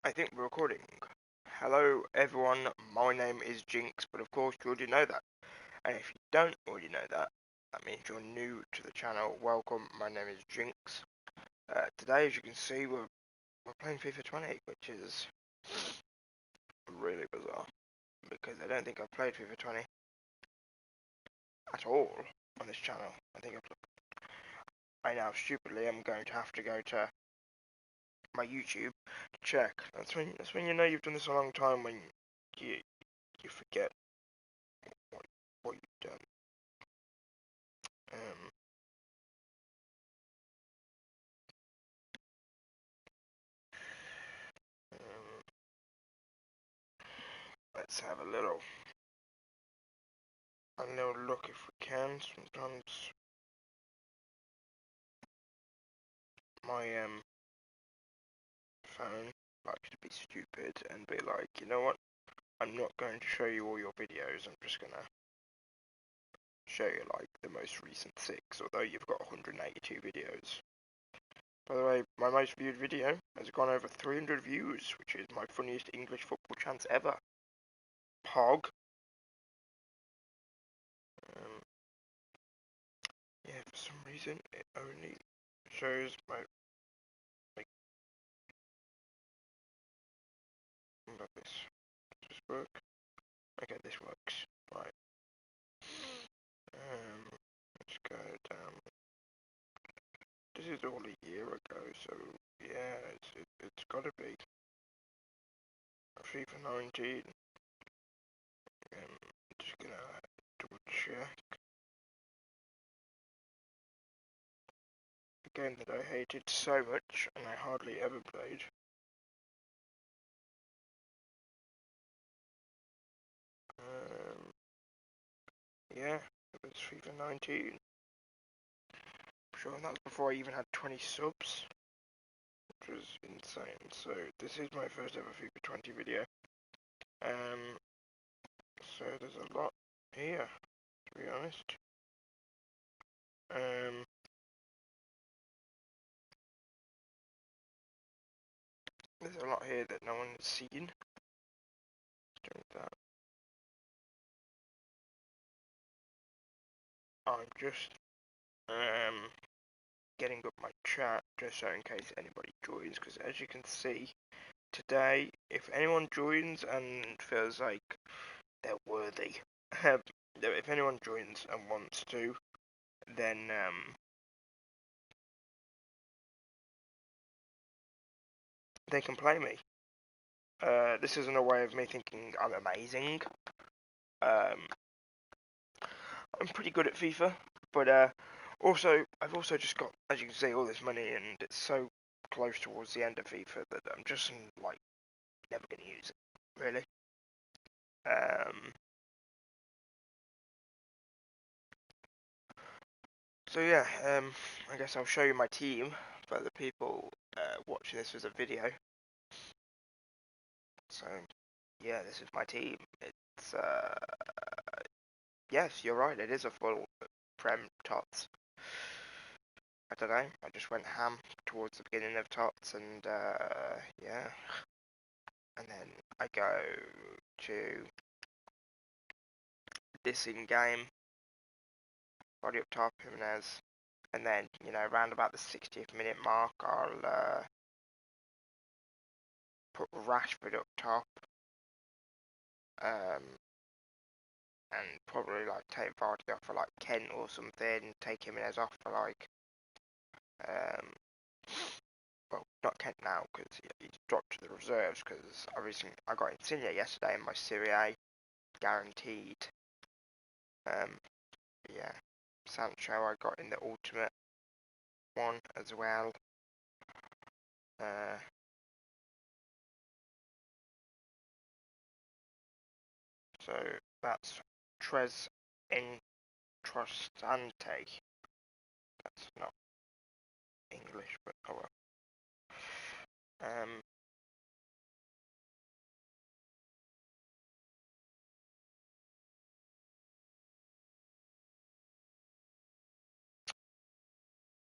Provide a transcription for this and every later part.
I think we're recording. Hello everyone, my name is Jinx, but of course you already know that. And if you don't already know that, that means you're new to the channel. Welcome, my name is Jinx. Today, as you can see, we're playing FIFA 20, which is really bizarre, because I don't think I've played FIFA 20 at all on this channel. I now stupidly am going to have to go to my YouTube to check. That's when you know you've done this a long time, when you forget what you've done. Um, um, let's have a little look if we can. Sometimes my phone likes to be stupid and be like, you know what? I'm not going to show you all your videos. I'm just gonna show you like the most recent 6, although you've got 182 videos. By the way, my most viewed video has gone over 300 views, which is my funniest English football chants ever. Pog. Um, yeah, for some reason it only shows my about this. Does this work? Okay, this works. Right. Let's go down. This is all a year ago, so yeah, it's gotta be FIFA 19. Just gonna double check. A game that I hated so much and I hardly ever played. Yeah, it was FIFA 19. I'm sure that was before I even had 20 subs, which was insane. So this is my first ever FIFA 20 video. So there's a lot here, to be honest. There's a lot here that no one has seen. Doing that. I'm just getting up my chat just so in case anybody joins, because as you can see today, if anyone joins and feels like they're worthy, if anyone joins and wants to, then they can play me. This isn't a way of me thinking I'm amazing. I'm pretty good at FIFA, but I've also just got, as you can see, all this money, and it's so close towards the end of FIFA that I'm just like never gonna use it, really. So yeah, I guess I'll show you my team for the people watching this as a video. So yeah, this is my team. It's yes, you're right. It is a full Prem Tots. I don't know. I just went ham towards the beginning of Tots, and yeah, and then I go to this in game. Body up top, Jimenez, and then around about the 60th minute mark, I'll put Rashford up top. And probably like take Vardy off for like Kent or something, take Jimenez off for like well, not Kent now because he's dropped to the reserves, because I got Insigne yesterday in my Serie A guaranteed. Yeah, Sancho I got in the ultimate one as well. So that's Tres Entrostante. That's not English, but oh well.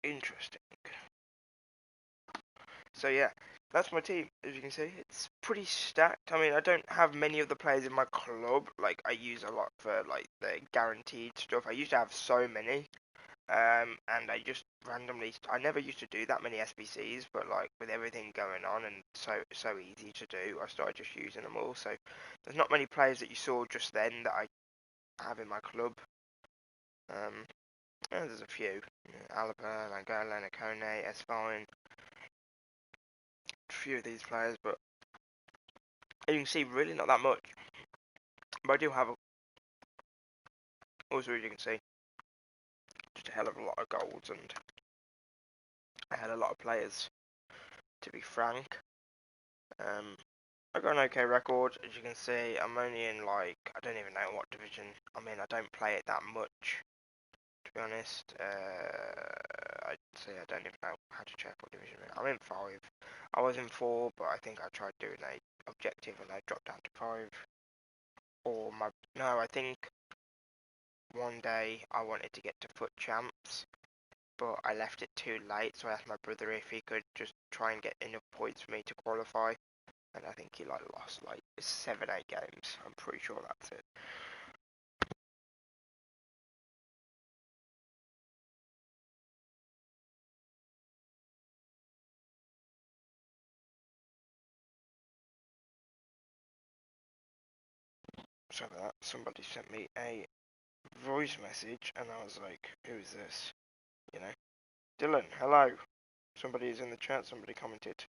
Interesting. So yeah, that's my team. As you can see, it's pretty stacked. I mean, I don't have many of the players in my club. Like, I use a lot for like the guaranteed stuff. I used to have so many. And I just randomly, I never used to do that many SBCs, but like with everything going on and so easy to do, I started just using them all. So there's not many players that you saw just then that I have in my club. And there's a few: Alaba, Langala, Nakone, Esfine, a few of these players, but you can see really not that much. But I do have, also as you can see, just a hell of a lot of golds, and I had a lot of players. To be frank, um, I got an okay record. As you can see, I'm only in like, I don't even know what division. I mean, I don't play it that much, to be honest. I'd say I don't even know how to check what division I'm in. I'm in 5. I was in 4, but I think I tried doing a objective and I dropped down to 5. Or no, I think one day I wanted to get to foot champs, but I left it too late, so I asked my brother if he could just try and get enough points for me to qualify. And I think he like lost like 7-8 games. I'm pretty sure that's it. So that somebody sent me a voice message, and I was like, "Who is this?" You know, Dylan. Hello. Somebody is in the chat. Somebody commented.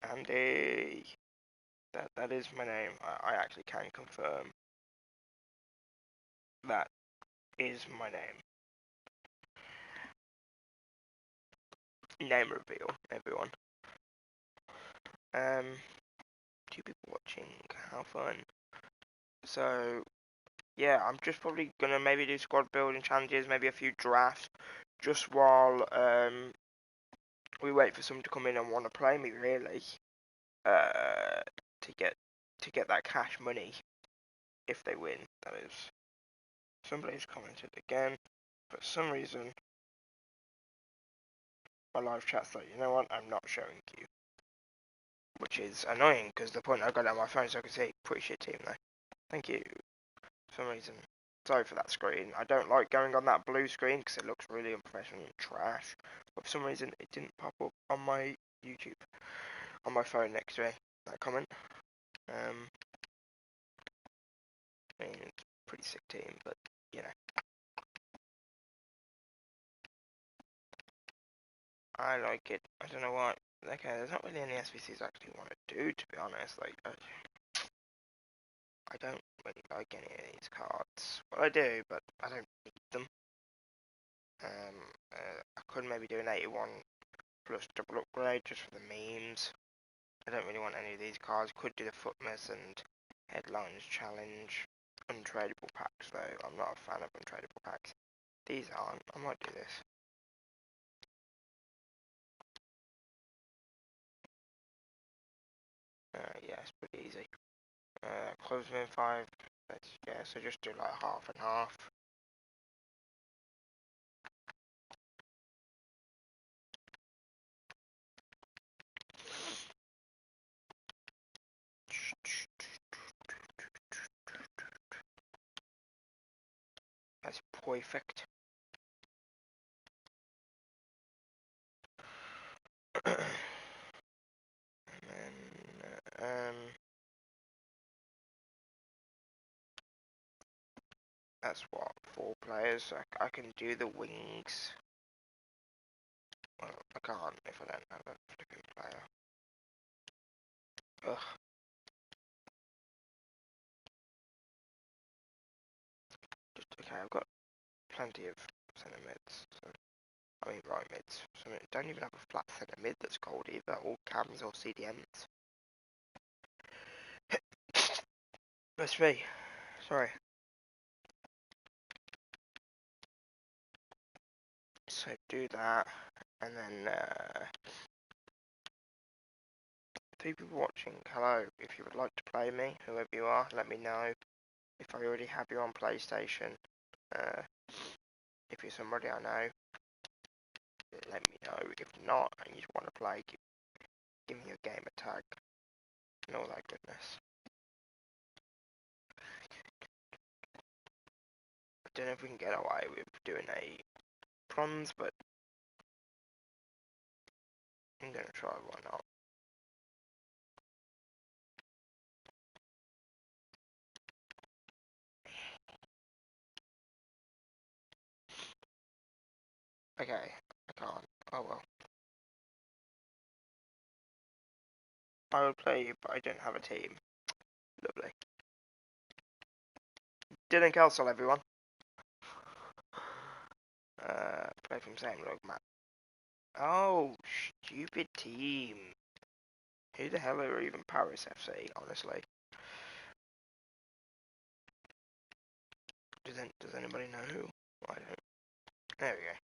Andy. That is my name. I actually can confirm that is my name. Name reveal, everyone. 2 people watching. How fun. So yeah, I'm just probably gonna maybe do squad building challenges, maybe a few drafts, just while we wait for someone to come in and want to play me, really, uh, to get that cash money if they win. That is. Somebody's commented again. For some reason, my live chat's like, you know what? I'm not showing you, which is annoying because the point I got on my phone so I could see. Pretty shit team though. Thank you. For some reason. Sorry for that screen. I don't like going on that blue screen because it looks really unprofessional and trash. But for some reason, it didn't pop up on my YouTube, on my phone next to it. That comment. I mean, it's a pretty sick team, but you know, I like it. I don't know why. Okay, there's not really any SVCs I actually want to do, to be honest. Like, I don't really like any of these cards. Well, I do, but I don't need them. I could maybe do an 81 plus double upgrade just for the memes. I don't really want any of these cards. Could do the Footmas and Headlines Challenge. Untradeable packs though. I'm not a fan of untradeable packs. These aren't. I might do this. Yeah, it's pretty easy. Close within 5. Yeah, so just do like half and half. That's perfect. And then, that's what, 4 players. I can do the wings. Well, I can't if I don't have a flipping player. Ugh. Okay, I've got plenty of centre mids. So, I mean right mids. So I don't even have a flat centre mid that's gold either. All cams or CDMs. That's me. Sorry. So do that, and then 3 people watching. Hello. If you would like to play me, whoever you are, let me know. If I already have you on PlayStation, if you're somebody I know, let me know. If not, and you just want to play, give me your gamer tag and all that goodness. I don't know if we can get away with doing a bronze, but I'm gonna try, why not? Okay, I can't. Oh well. I would play, but I don't have a team. Lovely. Dylan Kelsall, everyone. Play from same log map. Oh, stupid team. Who the hell are even Paris FC, honestly? Does anybody know who? I don't. There we go.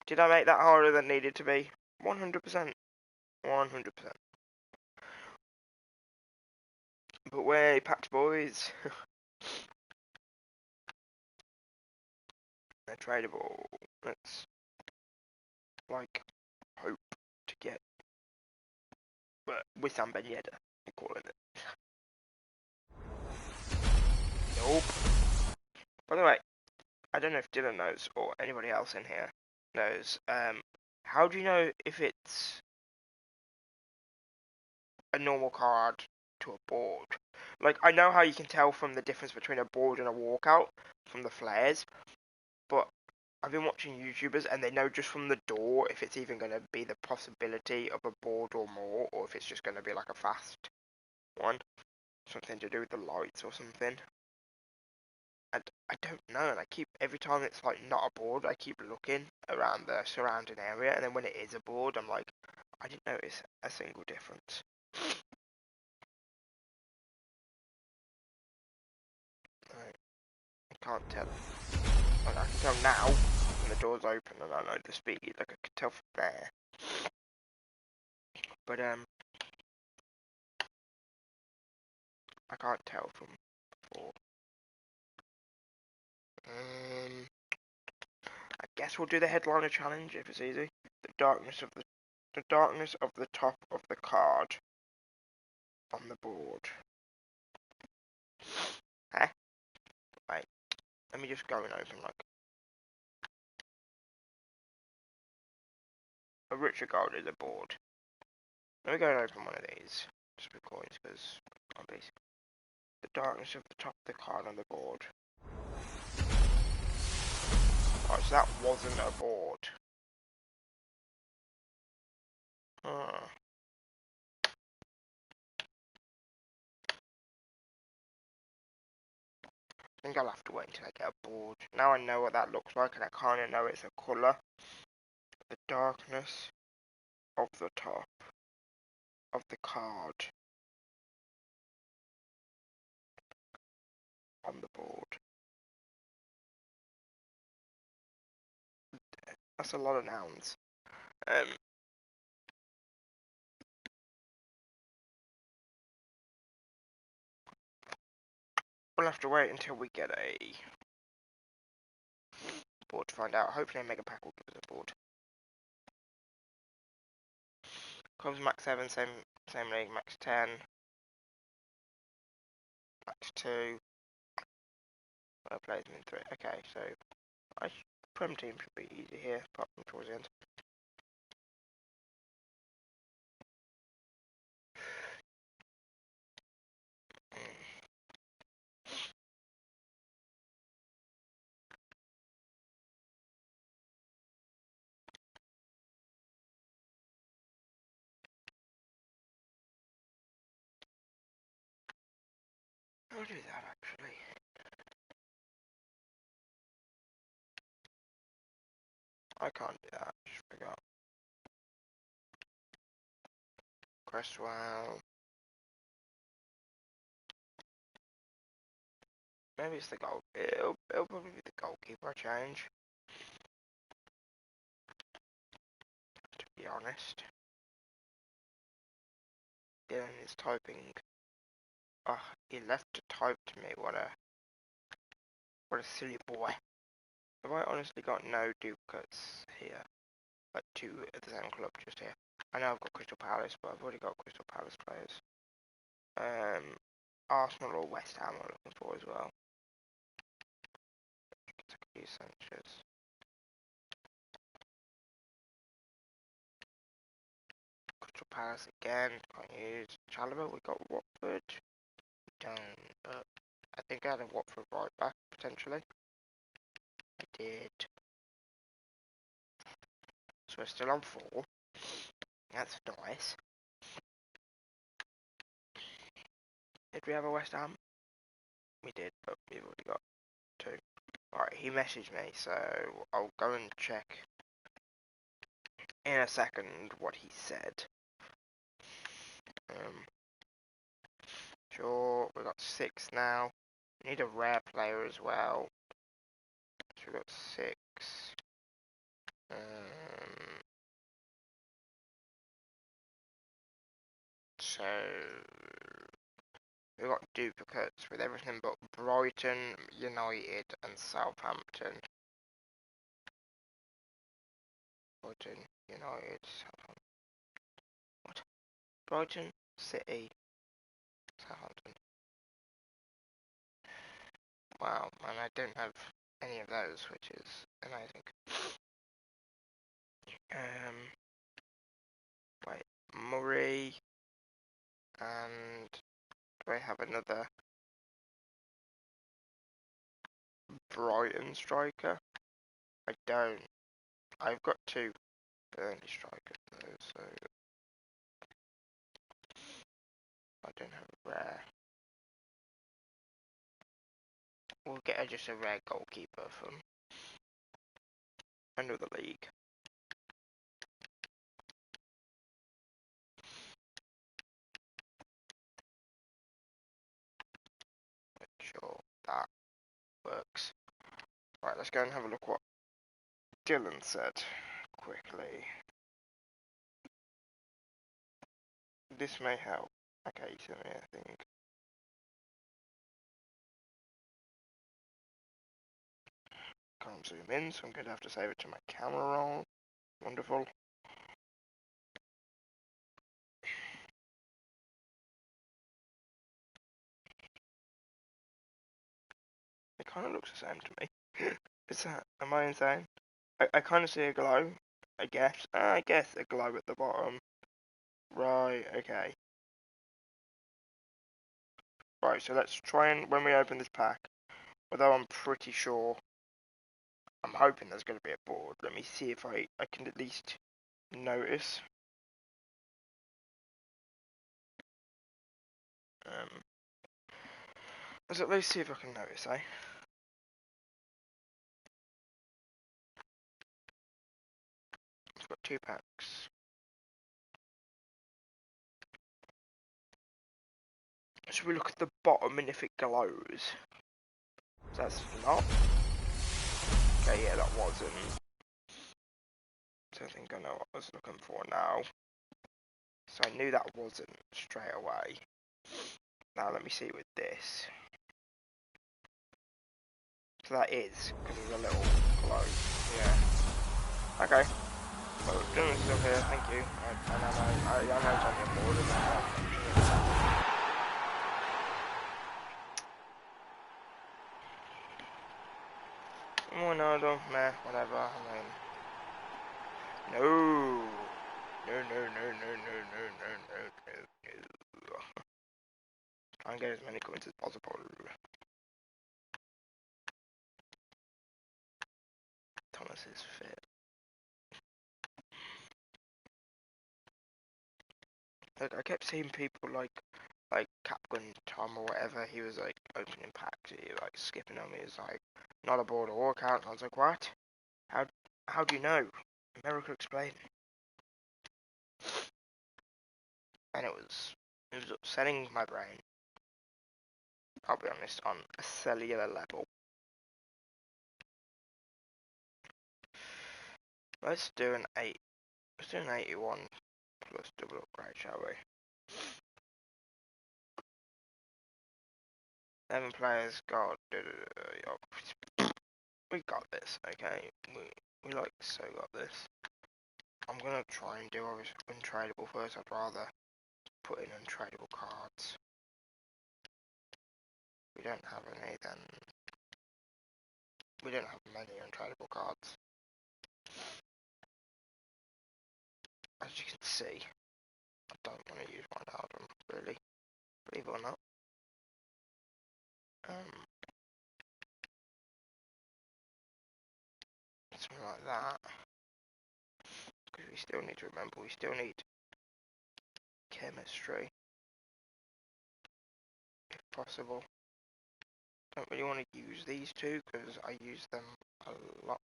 Did I make that harder than needed to be? 100%. 100%. But way, packed boys. They're tradable. Let's, like, hope to get. But with Sam Ben Yedder, I'm calling it. Nope. By the way, I don't know if Dylan knows or anybody else in here knows. How do you know if it's a normal card to a board? Like, I know how you can tell from the difference between a board and a walkout from the flares, but I've been watching YouTubers and they know just from the door if it's even going to be the possibility of a board or more, or if it's just going to be like a fast one. Something to do with the lights or something. I don't know, and I keep, every time it's like not a board, I keep looking around the surrounding area, and then when it is a board, I'm like, I didn't notice a single difference. Right. I can't tell. Well, I can tell now when the door's open and I know the speed, like I can tell from there. But I can't tell from before. I guess we'll do the headliner challenge if it's easy. The darkness of the top of the card on the board. Huh? Wait, let me just go and open like a richer gold is a board. Let me go and open one of these. Just with coins, because obviously the darkness of the top of the card on the board. Oh, so that wasn't a board. Huh. I think I'll have to wait until I get a board. Now I know what that looks like, and I kind of know it's a colour. The darkness of the top of the card on the board. That's a lot of nouns. We'll have to wait until we get a board to find out. Hopefully a mega pack will give us a board. Cubs max 7, same league, max 10, max 2. I played them in 3. Okay, so Prem team should be easy here, apart from towards the end. I'll do that actually. I can't do that, just forgot. Crestwell. Maybe it's the goal. It'll probably be the goalkeeper I change. To be honest. Dylan is typing. Oh, he left to type to me. What a silly boy. Have I honestly got no duplicates here? Like 2 at the same club just here. I know I've got Crystal Palace, but I've already got Crystal Palace players. Arsenal or West Ham I'm looking for as well. Sanchez. Crystal Palace again. Can't use Chalobah. We got Watford. We don't. But I think I had a Watford right back potentially. I did. So we're still on 4. That's nice. Did we have a West Ham? We did, but we've already got 2. Alright, he messaged me, so I'll go and check in a second what he said. Sure, we've got 6 now. We need a rare player as well. So we've got 6. So we've got duplicates with everything but Brighton, United and Southampton. Brighton, United, Southampton. What? Brighton, City, Southampton. Wow, and I don't have any of those, which is amazing. Wait, Murray, and do I have another Brighton striker? I don't. I've got 2 Burnley strikers though, so I don't have a rare. We'll get just a rare goalkeeper from another league. Sure, that works. Right, let's go and have a look what Dylan said quickly. This may help. Okay, he sent me a thing. Can't zoom in, so I'm going to have to save it to my camera roll. Wonderful. It kind of looks the same to me. Is that, am I insane? I kind of see a glow, I guess. I guess a glow at the bottom. Right, okay. Right, so let's try and, when we open this pack, although I'm pretty sure, I'm hoping there's going to be a board. Let me see if I can at least notice. Let's at least see if I can notice, eh? I've got 2 packs. Should we look at the bottom and if it glows? That's not. Okay, yeah, that wasn't. So I think I know what I was looking for now. So I knew that wasn't straight away. Now let me see with this. So that is, because there's a little glow. Yeah. Okay. Well, Dylan's still here, thank you. I know it's on your board and that. Oh no, don't, meh, whatever, I mean. No. No, no, no, no, no, no, no, no, no, no. Try and get as many coins as possible. Thomas is fit. Like, I kept seeing people like Capgun Tom or whatever, he was like opening packs, he like skipping on me, it's like, not a board or account. I was like, what? How do you know? America explain. And it was upsetting my brain. I'll be honest, on a cellular level. Let's do an 81 plus double upgrade, shall we? 11 players got. We got this, okay? We like so got this. I'm gonna try and do untradeable first. I'd rather put in untradeable cards. We don't have any then. We don't have many untradeable cards. As you can see, I don't want to use one album, really, believe it or not. Something like that. Because we still need to remember, we still need chemistry, if possible. Don't really want to use these two because I use them a lot.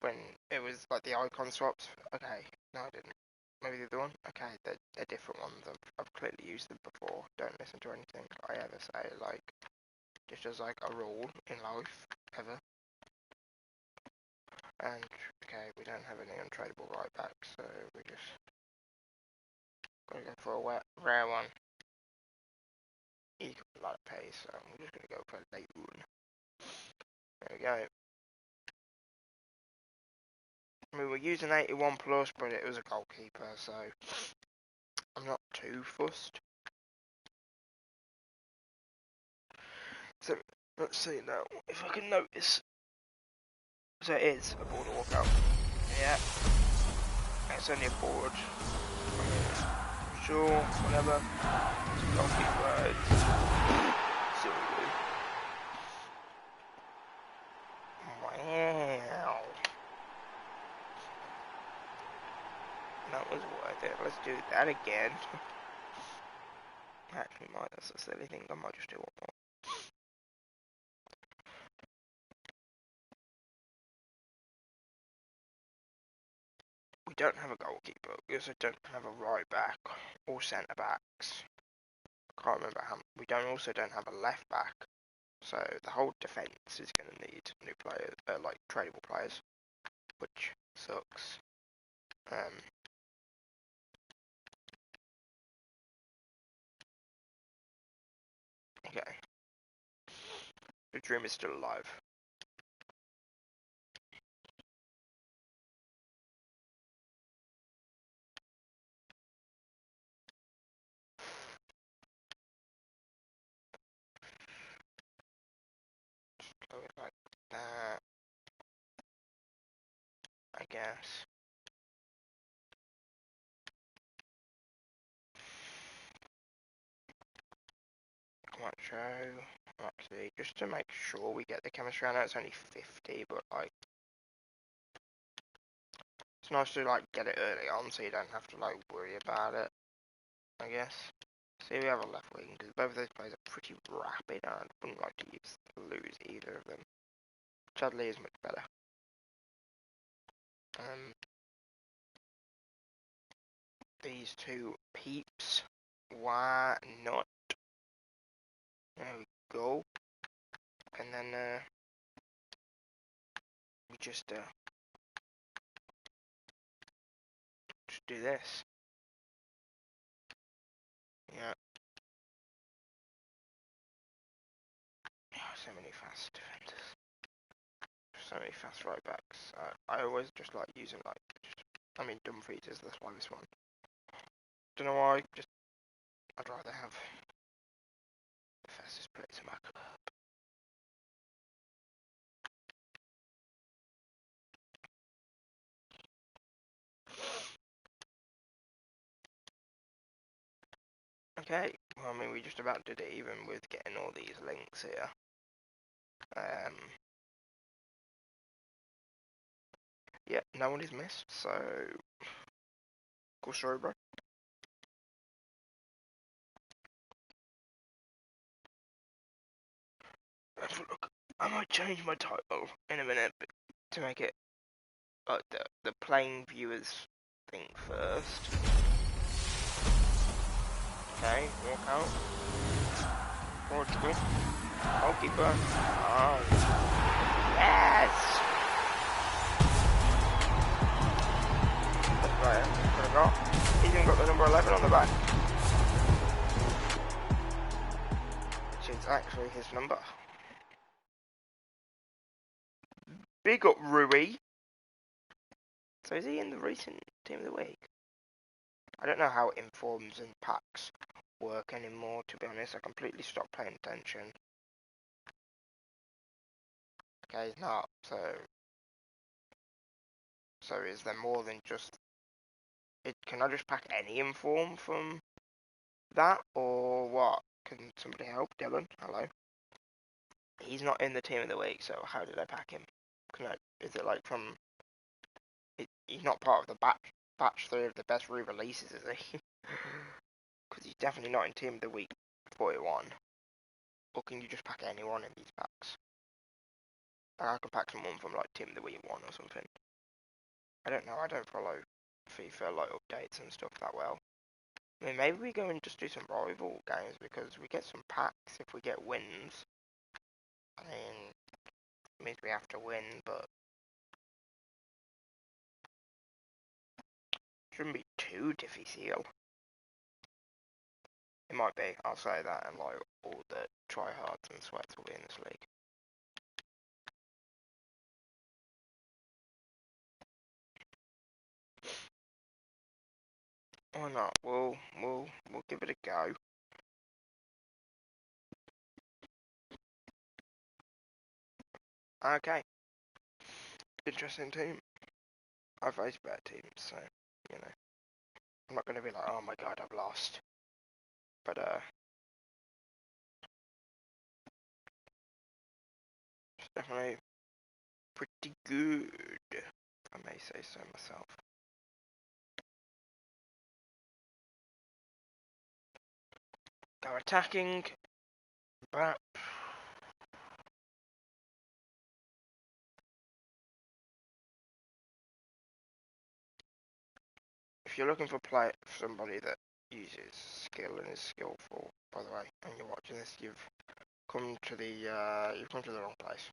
When it was like the icon swaps. Okay, no I didn't. Maybe the other one? Okay, they're different ones. I've clearly used them before. Don't listen to anything I ever say, like, just as like a rule in life, ever. And, okay, we don't have any untradeable right backs, so we just gotta go for a rare one. Equal a lot of pace, so we're just gonna go for a late one. There we go. I mean, we're using 81 plus, but it was a goalkeeper, so I'm not too fussed. So let's see now if I can notice. So it is a border walkout. Yeah, it's only a board. Sure, whatever. Goalkeeper. Silly. Wow. That was worth it. Let's do that again. Actually, that's a silly thing. I might just do one more. We don't have a goalkeeper. We also don't have a right back or centre backs. I can't remember how. We also don't have a left back. So the whole defence is going to need new players, like tradable players, which sucks. Okay. The dream is still alive. Just go like that, I guess. Show. Actually, just to make sure we get the chemistry. I know it's only 50, but like, it's nice to like get it early on, so you don't have to like worry about it, I guess. See, we have a left wing because both of those players are pretty rapid, and I wouldn't like to lose either of them. Chudley is much better. These two peeps, why not? There we go. And then we just do this. Yeah. So many fast defenders. So many fast right backs. I always just like using like, Dumfries is the slowest one. Don't know why. I'd rather have the fastest players in my club. Okay, well, we just about did it even with getting all these links here. Yeah, no one is missed, so cool story, bro. Look, I might change my title in a minute to make it like the playing viewers thing first. Okay, walk out. Portugal. Goalkeeper. Oh. Yes! Right, what I got? He's even got the number 11 on the back. Which is actually his number. Big up Rui. So is he in the recent Team of the Week? I don't know how informs and packs work anymore, to be honest. I completely stopped paying attention. Okay, he's not. So is there more than just... Can I just pack any inform from that, or what? Can somebody help? Dylan, hello. He's not in the Team of the Week, so how did I pack him? Is it like from... He's not part of the batch 3 of the best re-releases, is he? Because he's definitely not in Team of the Week 41. Or can you just pack anyone in these packs? I could pack someone from like Team of the Week 1 or something. I don't know, I don't follow FIFA like updates and stuff that well. I mean, maybe we go and just do some rival games because we get some packs if we get wins. I mean, it means we have to win, but shouldn't be too difficult. It might be, I'll say that, and like all the tryhards and sweats will be in this league. Why not? We'll give it a go. Okay. Interesting team. I've faced better teams, so you know. I'm not gonna be like, oh my god, I've lost. But it's definitely pretty good, if I may say so myself. Go attacking. But if you're looking for somebody that uses skill and is skillful, by the way, and you're watching this, you've come to the wrong place.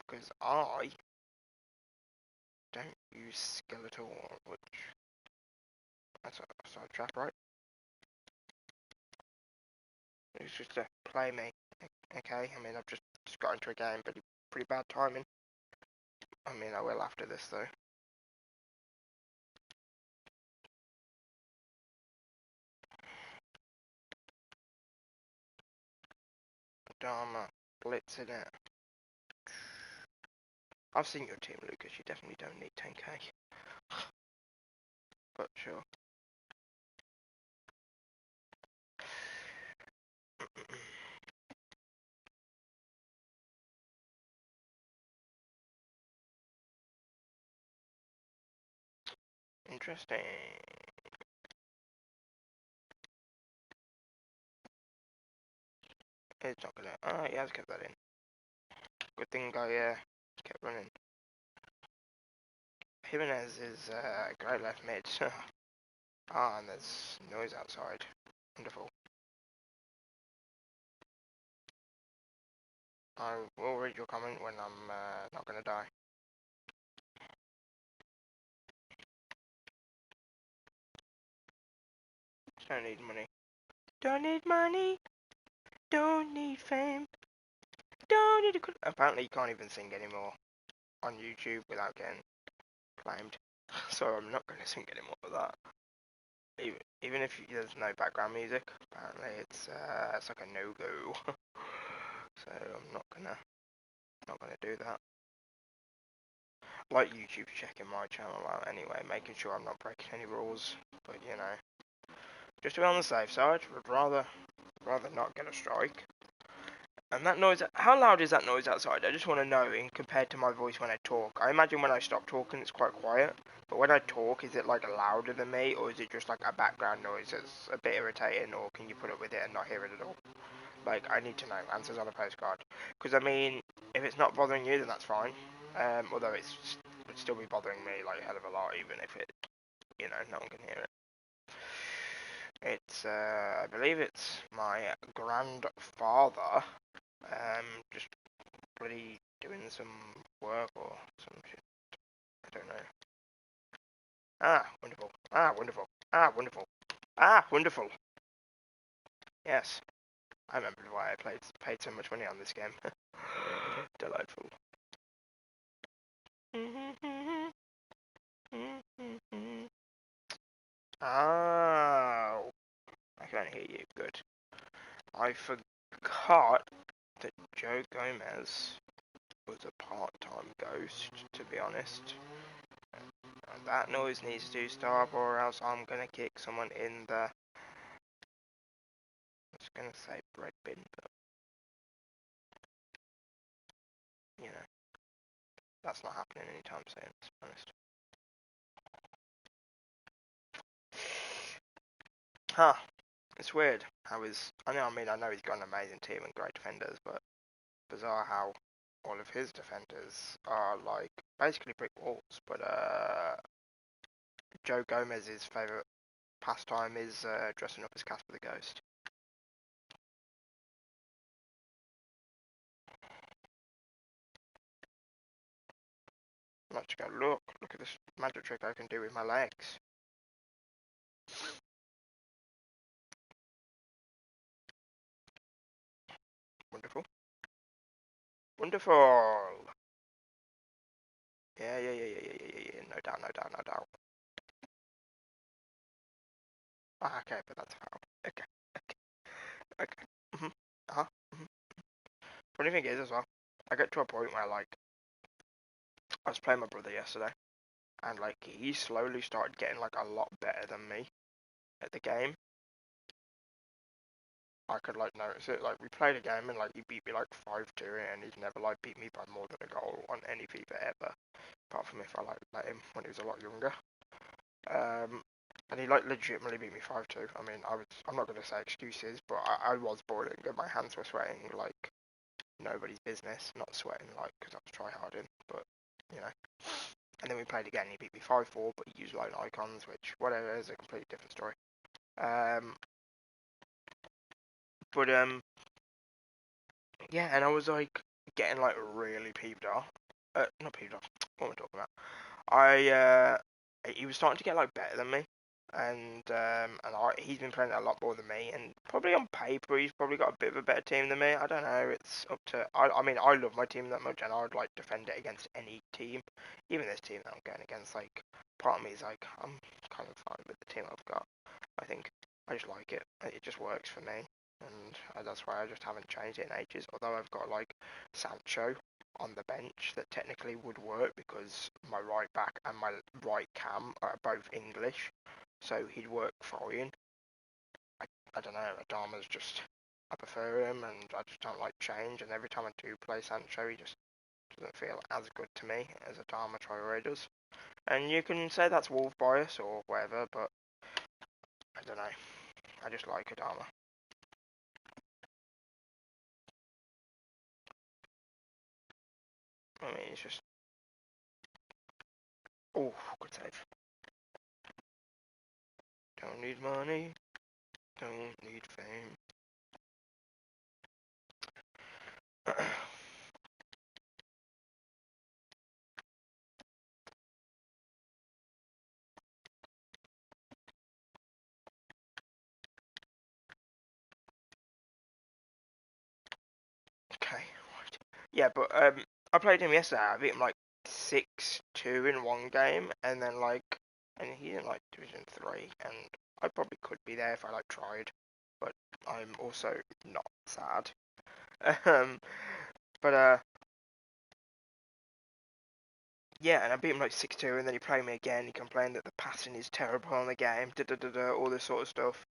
Because I don't use skill at all, which that's a side trap, right? It's just to play me. Okay, I mean I've just got into a game, but pretty bad timing. I mean I will after this though. Dharma, blitzing it. I've seen your team, Lucas. You definitely don't need 10k. But sure. Interesting. It's not gonna. Oh, he has kept that in. Good thing I kept running. Jimenez is great left mid. Ah, and there's noise outside. Wonderful. I will read your comment when I'm not gonna die. Don't need money. Don't need money. Don't need fame. Don't need a... Apparently you can't even sing anymore on YouTube without getting claimed. So I'm not going to sing anymore of that. Even if there's no background music, apparently it's like a no-go. So I'm not gonna do that. Like YouTube checking my channel out anyway, making sure I'm not breaking any rules. But you know, just to be on the safe side, would rather not get a strike. And that noise, how loud is that noise outside? I just want to know in compared to my voice when I talk. I imagine when I stop talking it's quite quiet, but when I talk, is it like louder than me, or is it just like a background noise that's a bit irritating, or can you put up with it and not hear it at all? Like, I need to know, answers on a postcard. Because, I mean, if it's not bothering you, then that's fine. Although it would still be bothering me, like, a hell of a lot, even if it, you know, no one can hear it. It's, I believe it's my grandfather, just bloody doing some work or some shit. I don't know. Ah, wonderful. Ah, wonderful. Ah, wonderful. Ah, wonderful. Yes. I remember why I paid so much money on this game. Delightful. Oh, I can hear you. Good. I forgot that Joe Gomez was a part-time ghost, to be honest. And that noise needs to stop, or else I'm gonna kick someone in the... I was gonna say bread bin, but... You know, that's not happening anytime soon, to be honest. Huh. It's weird how I know he's got an amazing team and great defenders, but bizarre how all of his defenders are like basically brick walls. But Joe Gomez's favourite pastime is dressing up as Casper the Ghost. Let's go look at this magic trick I can do with my legs. Wonderful. Wonderful. Yeah. No doubt, no doubt, no doubt. Ah, okay, but that's foul. Okay. Okay. Uh-huh. Funny thing is as well, I get to a point where like I was playing my brother yesterday, and like he slowly started getting like a lot better than me at the game. I could like notice it. Like we played a game and like he beat me like 5-2, and he's never like beat me by more than a goal on any FIFA ever, apart from if I like let him when he was a lot younger. And he like legitimately beat me 5-2. I mean, I'm not gonna say excuses, but I was boiling and my hands were sweating like nobody's business. Not sweating like because I was tryharding, but you know. And then we played again. He beat me 5-4, but he used lone icons, which whatever is a completely different story. But yeah, and I was like getting like really peeved off. Not peeved off. What am I talking about? He was starting to get like better than me, and he's been playing a lot more than me, and probably on paper he's probably got a bit of a better team than me. I don't know. It's up to. I mean, I love my team that much, and I would like defend it against any team, even this team that I'm going against. Like, part of me is like, I'm kind of fine with the team I've got. I think I just like it. It just works for me, and that's why I just haven't changed it in ages. Although I've got like Sancho on the bench that technically would work because my right back and my right cam are both English, so he'd work fine. I don't know, Adama's just, I prefer him and I just don't like change, and every time I do play Sancho he just doesn't feel as good to me as Adama Traore does. And you can say that's wolf bias or whatever, but I don't know, I just like Adama. I mean, it's just, oh, good save. Don't need money, don't need fame. Okay, right. Yeah, but I played him yesterday. I beat him like 6-2 in one game, and then and he's in like Division 3, and I probably could be there if I like tried, but I'm also not sad. Um, but yeah, and I beat him like 6-2, and then he played me again. He complained that the passing is terrible on the game, all this sort of stuff,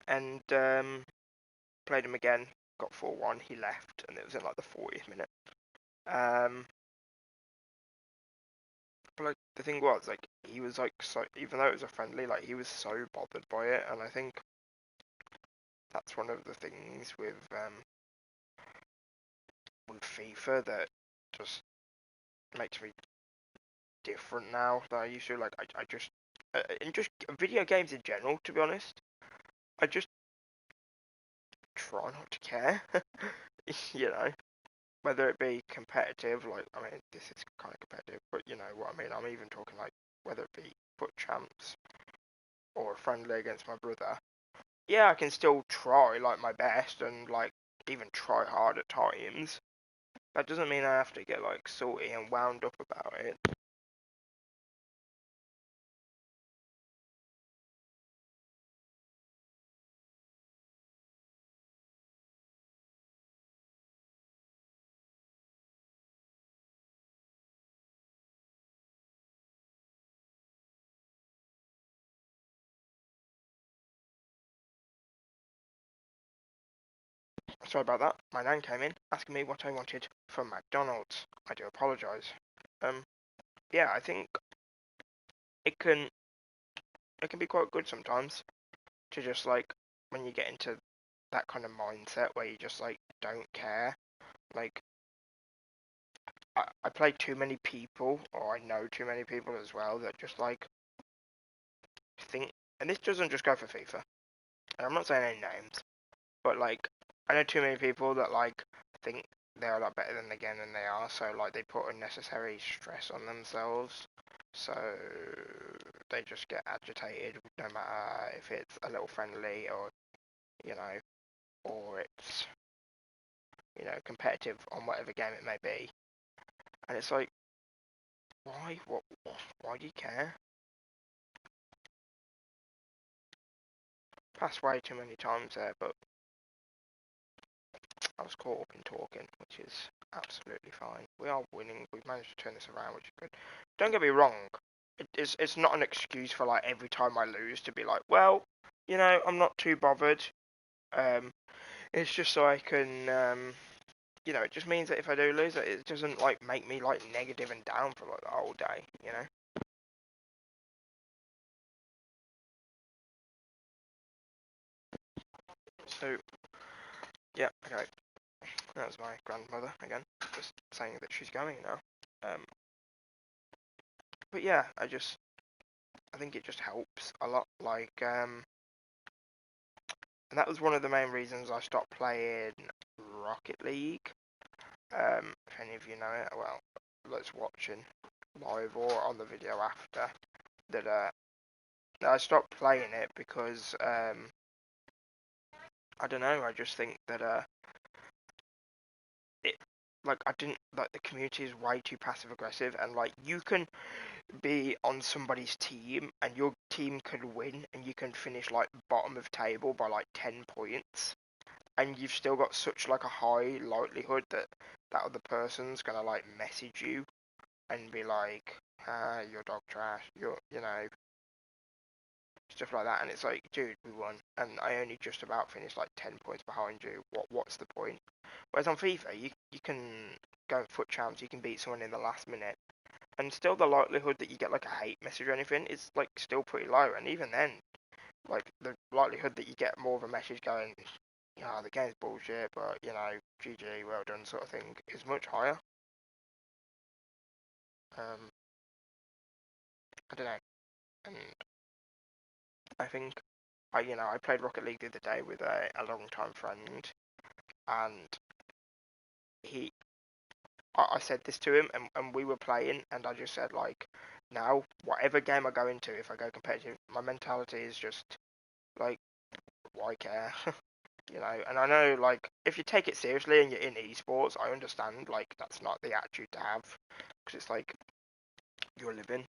and played him again, got 4-1. He left, and it was in like the 40th minute. But like the thing was, like he was like so, even though it was a friendly, like he was so bothered by it, and I think that's one of the things with FIFA that just makes me different now than I used to. Like I just and just video games in general, to be honest, I just try not to care, you know. Whether it be competitive, like I mean, this is kind of competitive, but you know what I mean. I'm even talking like whether it be foot champs or friendly against my brother. yeah, I can still try like my best and like even try hard at times. That doesn't mean I have to get like salty and wound up about it. Sorry about that. My nan came in asking me what I wanted from McDonald's. I do apologise. Um, yeah, I think it can it can be quite good sometimes to just like when you get into that kind of mindset where you just like don't care. Like I play too many people, or I know too many people as well that just like think, and this doesn't just go for FIFA. And I'm not saying any names, but like I know too many people that like think they're a lot better than again than they are. So like they put unnecessary stress on themselves. So they just get agitated no matter if it's a little friendly or you know, or it's competitive on whatever game it may be. And it's like, why? Why do you care? Passed way too many times there, but I was caught up in talking, which is absolutely fine. We are winning. We've managed to turn this around, which is good. Don't get me wrong. It's not an excuse for like every time I lose to be like, well, I'm not too bothered. Um, it's just so I can, it just means that if I do lose, it doesn't like make me like negative and down for like the whole day. So yeah, okay. That was my grandmother again, just saying that she's going now. But yeah, I think it just helps a lot. Like, and that was one of the main reasons I stopped playing Rocket League. If any of you know it, well, let's watching live or on the video after that. I stopped playing it because I don't know. I just think that it like I didn't like the community is way too passive aggressive, and like you can be on somebody's team and your team could win and you can finish like bottom of table by like 10 points and you've still got such like a high likelihood that that other person's gonna like message you and be like, ah, you're dog trash, you're, stuff like that. And it's like, dude, we won and I only just about finished like 10 points behind you. What's the point? Whereas on FIFA you can go foot champs, you can beat someone in the last minute, and still the likelihood that you get like a hate message or anything is like still pretty low. And even then, like the likelihood that you get more of a message going, the game's bullshit, but GG, well done, sort of thing, is much higher. Um, I don't know, and I think I played Rocket League the other day with a long time friend, and he I said this to him, and we were playing, and I just said like, now whatever game I go into, if I go competitive, my mentality is just like, why care? And I know, like, if you take it seriously and you're in esports, I understand, like, that's not the attitude to have, because it's like, you're living.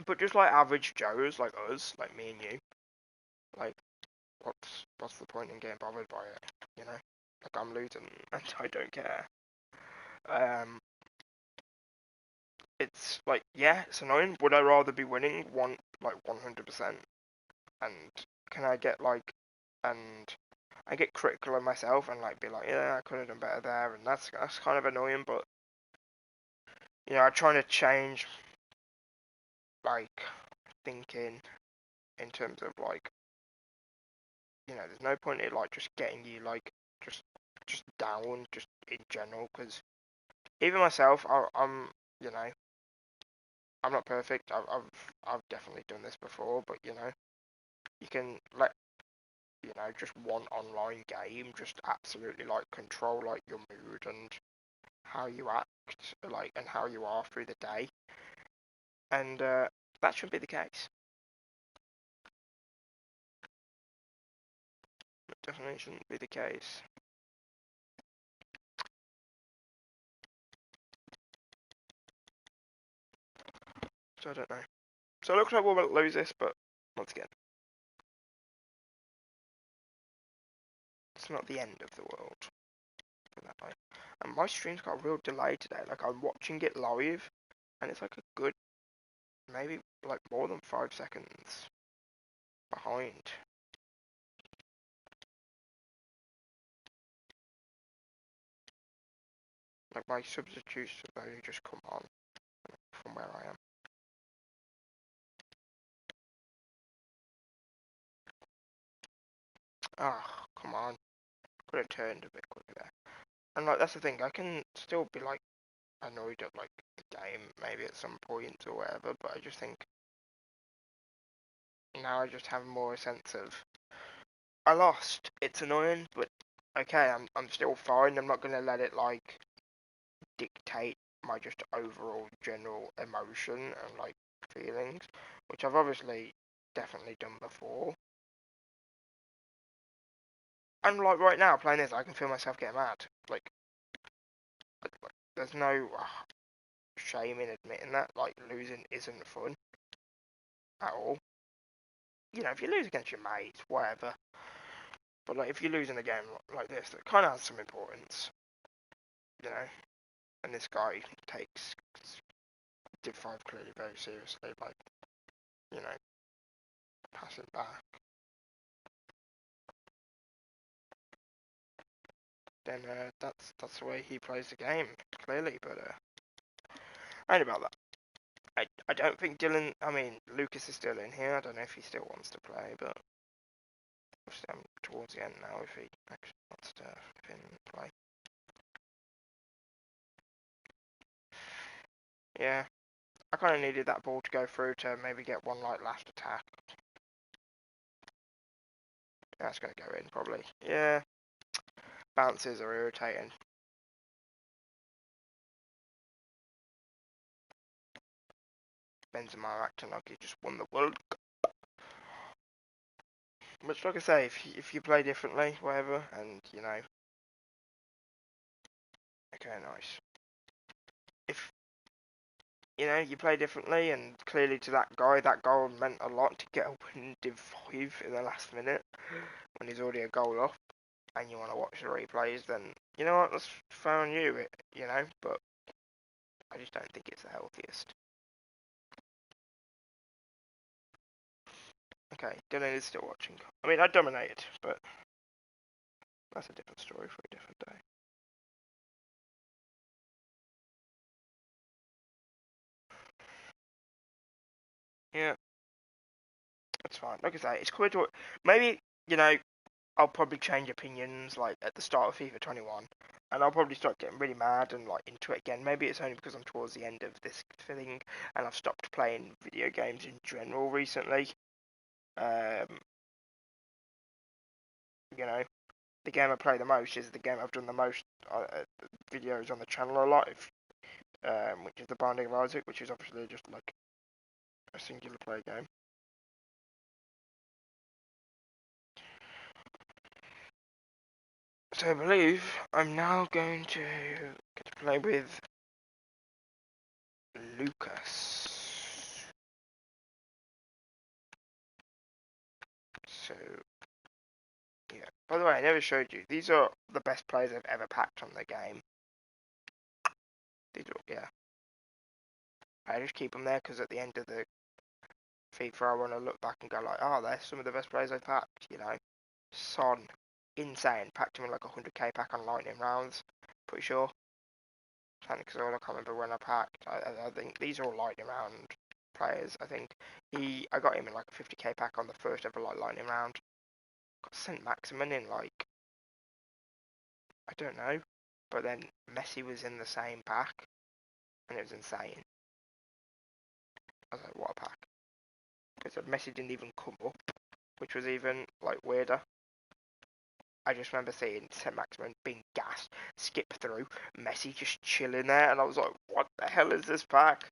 But just like average Joes, like us, like me and you, like, what's the point in getting bothered by it? Like, I'm losing, and I don't care. Um, it's like, yeah, it's annoying. Would I rather be winning 100%? And can I get, like, and I get critical of myself and like be like, yeah, I could have done better there, and that's kind of annoying. But I'm trying to change like thinking in terms of like, there's no point in like just getting you like just just down just in general, because even myself, I'm you know I'm not perfect. I've definitely done this before, but you can let just one online game just absolutely like control like your mood and how you act, like, and how you are through the day, and that shouldn't be the case. definitely shouldn't be the case. So I don't know. So it looks like we'll lose this, but once again, it's not the end of the world. Put it that way. And my stream's got a real delay today. Like I'm watching it live, and it's like a good, maybe like more than 5 seconds behind. Like my substitutes have only just come on from where I am. Ah, come on. Could have turned a bit quicker there. And like that's the thing, I can still be like annoyed at like the game maybe at some point or whatever, but I just think now I just have more a sense of I lost. It's annoying, but okay, I'm still fine. I'm not gonna let it like dictate my just overall general emotion and like feelings, which I've obviously definitely done before. And like right now playing this, I can feel myself getting mad. Like there's no shame in admitting that. Like losing isn't fun at all. You know, if you lose against your mates, whatever. But like if you lose in a game like this, that kind of has some importance. You know, and this guy takes Div 5 clearly very seriously, like, you know, passing back. Then that's the way he plays the game, clearly, but ain't about that. I don't think Dylan, I mean, Lucas is still in here, I don't know if he still wants to play, but obviously I'm towards the end now if he actually wants to come in and play. Yeah, I kind of needed that ball to go through to maybe get one like last attack. That's going to go in probably. Yeah, bounces are irritating. Benzema acting like he just won the World Cup. Which, like I say, if you play differently, whatever, and you know, okay, nice. If you know you play differently, and clearly to that guy, that goal meant a lot to get up in Div 5 in the last minute when he's already a goal up, and you want to watch the replays, then you know what, that's fair on you, you know. But I just don't think it's the healthiest. Okay, Dylan is still watching. I mean, I dominated, but that's a different story for a different day. Yeah, that's fine. Like I say, it's quite. Maybe you know, I'll probably change opinions like at the start of FIFA 21, and I'll probably start getting really mad and like into it again. Maybe it's only because I'm towards the end of this thing, and I've stopped playing video games in general recently. You know, the game I play the most is the game I've done the most videos on the channel a lot, which is the Binding of Isaac, which is obviously just like a singular player game. So I believe I'm now going to get to play with Lucas. So yeah. By the way, I never showed you. These are the best players I've ever packed on the game. These are, yeah. I just keep them there because at the end of the FIFA, I want to look back and go like, oh, they're some of the best players I've packed. You know, Son, insane. Packed him in like a 100k pack on Lightning rounds. Pretty sure. Because I can't remember when I packed. I think these are all Lightning round players. I think I got him in like a 50k pack on the first ever like Lightning round. Got Saint Maximin in like, I don't know, but then Messi was in the same pack, and it was insane. I was like, what a pack! Because Messi didn't even come up, which was even like weirder. I just remember seeing Saint Maximin being gassed, skip through, Messi just chilling there, and I was like, what the hell is this pack?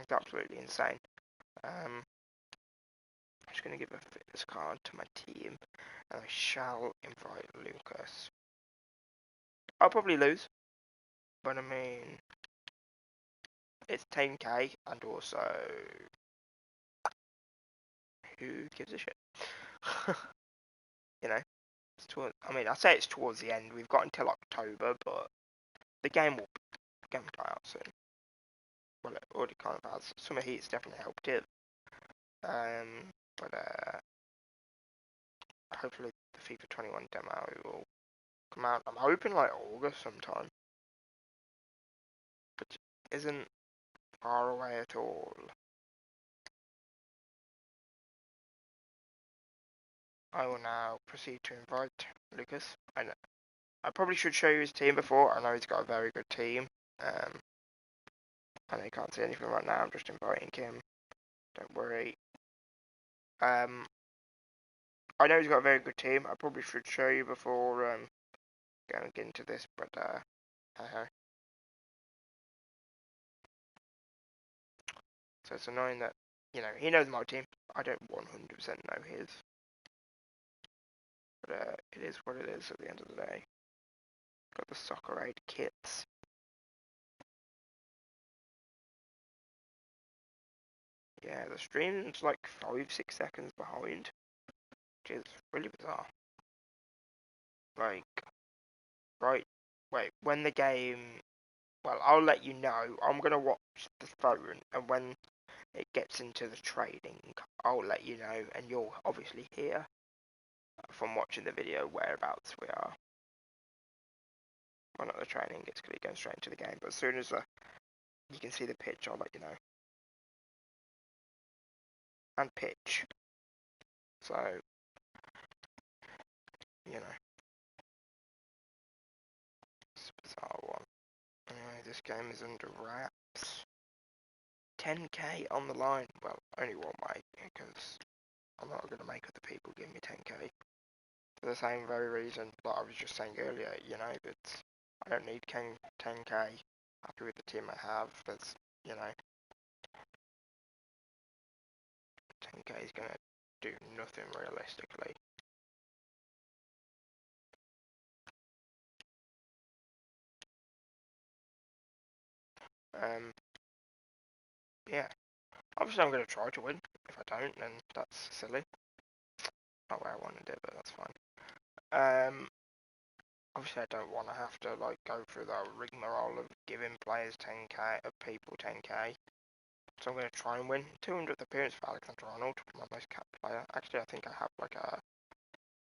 It's absolutely insane. I'm just going to give a fitness card to my team, and I shall invite Lucas. I'll probably lose, but I mean, it's 10k, and also, who gives a shit? You know, I mean, I say it's towards the end. We've got until October, but the game will die out soon. Well, it already kind of has. Summer Heat's definitely helped it. But hopefully the FIFA 21 demo will come out. I'm hoping like August sometime, which isn't far away at all. I will now proceed to invite Lucas. I probably should show you his team before. I know he's got a very good team. I know you can't see anything right now. I'm just inviting him. Don't worry. I know he's got a very good team. I probably should show you before going into this, but so it's annoying that he knows my team. I don't 100% know his, but it is what it is at the end of the day. Got the Soccer Aid kits. Yeah, the stream's like 5-6 seconds behind, which is really bizarre. Like, right, wait, when the game, well, I'll let you know. I'm gonna watch the phone, and when it gets into the trading, I'll let you know, and you'll obviously hear from watching the video whereabouts we are. Well, not the training, it's going straight into the game, but as soon as you can see the pitch, I'll let you know. And pitch. So, it's a bizarre one. Anyway, this game is under wraps. 10k on the line. Well, only one way, because I'm not going to make other people give me 10k. For the same very reason that I was just saying earlier, that I don't need 10k. Happy with the team I have. There's, 10k is going to do nothing realistically. Yeah. Obviously, I'm going to try to win. If I don't, then that's silly. Not where I wanted it, but that's fine. Obviously, I don't want to have to go through the rigmarole of giving players 10k, of people 10k. So I'm going to try and win. 200th appearance for Alexander-Arnold, my most capped player. Actually, I think I have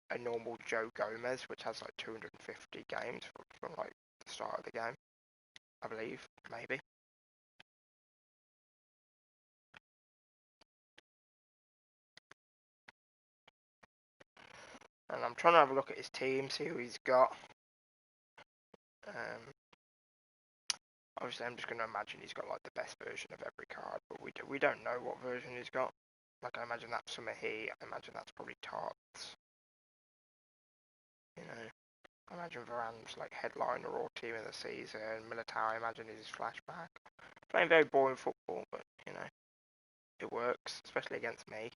a normal Joe Gomez, which has 250 games from the start of the game. I believe, maybe. And I'm trying to have a look at his team, see who he's got. Obviously, I'm just going to imagine he's got the best version of every card, but we don't know what version he's got. I imagine that's Summer Heat. I imagine that's probably Tots. I imagine Varane's headliner or team of the season. Militao, I imagine, is his flashback. Playing very boring football, but it works, especially against me.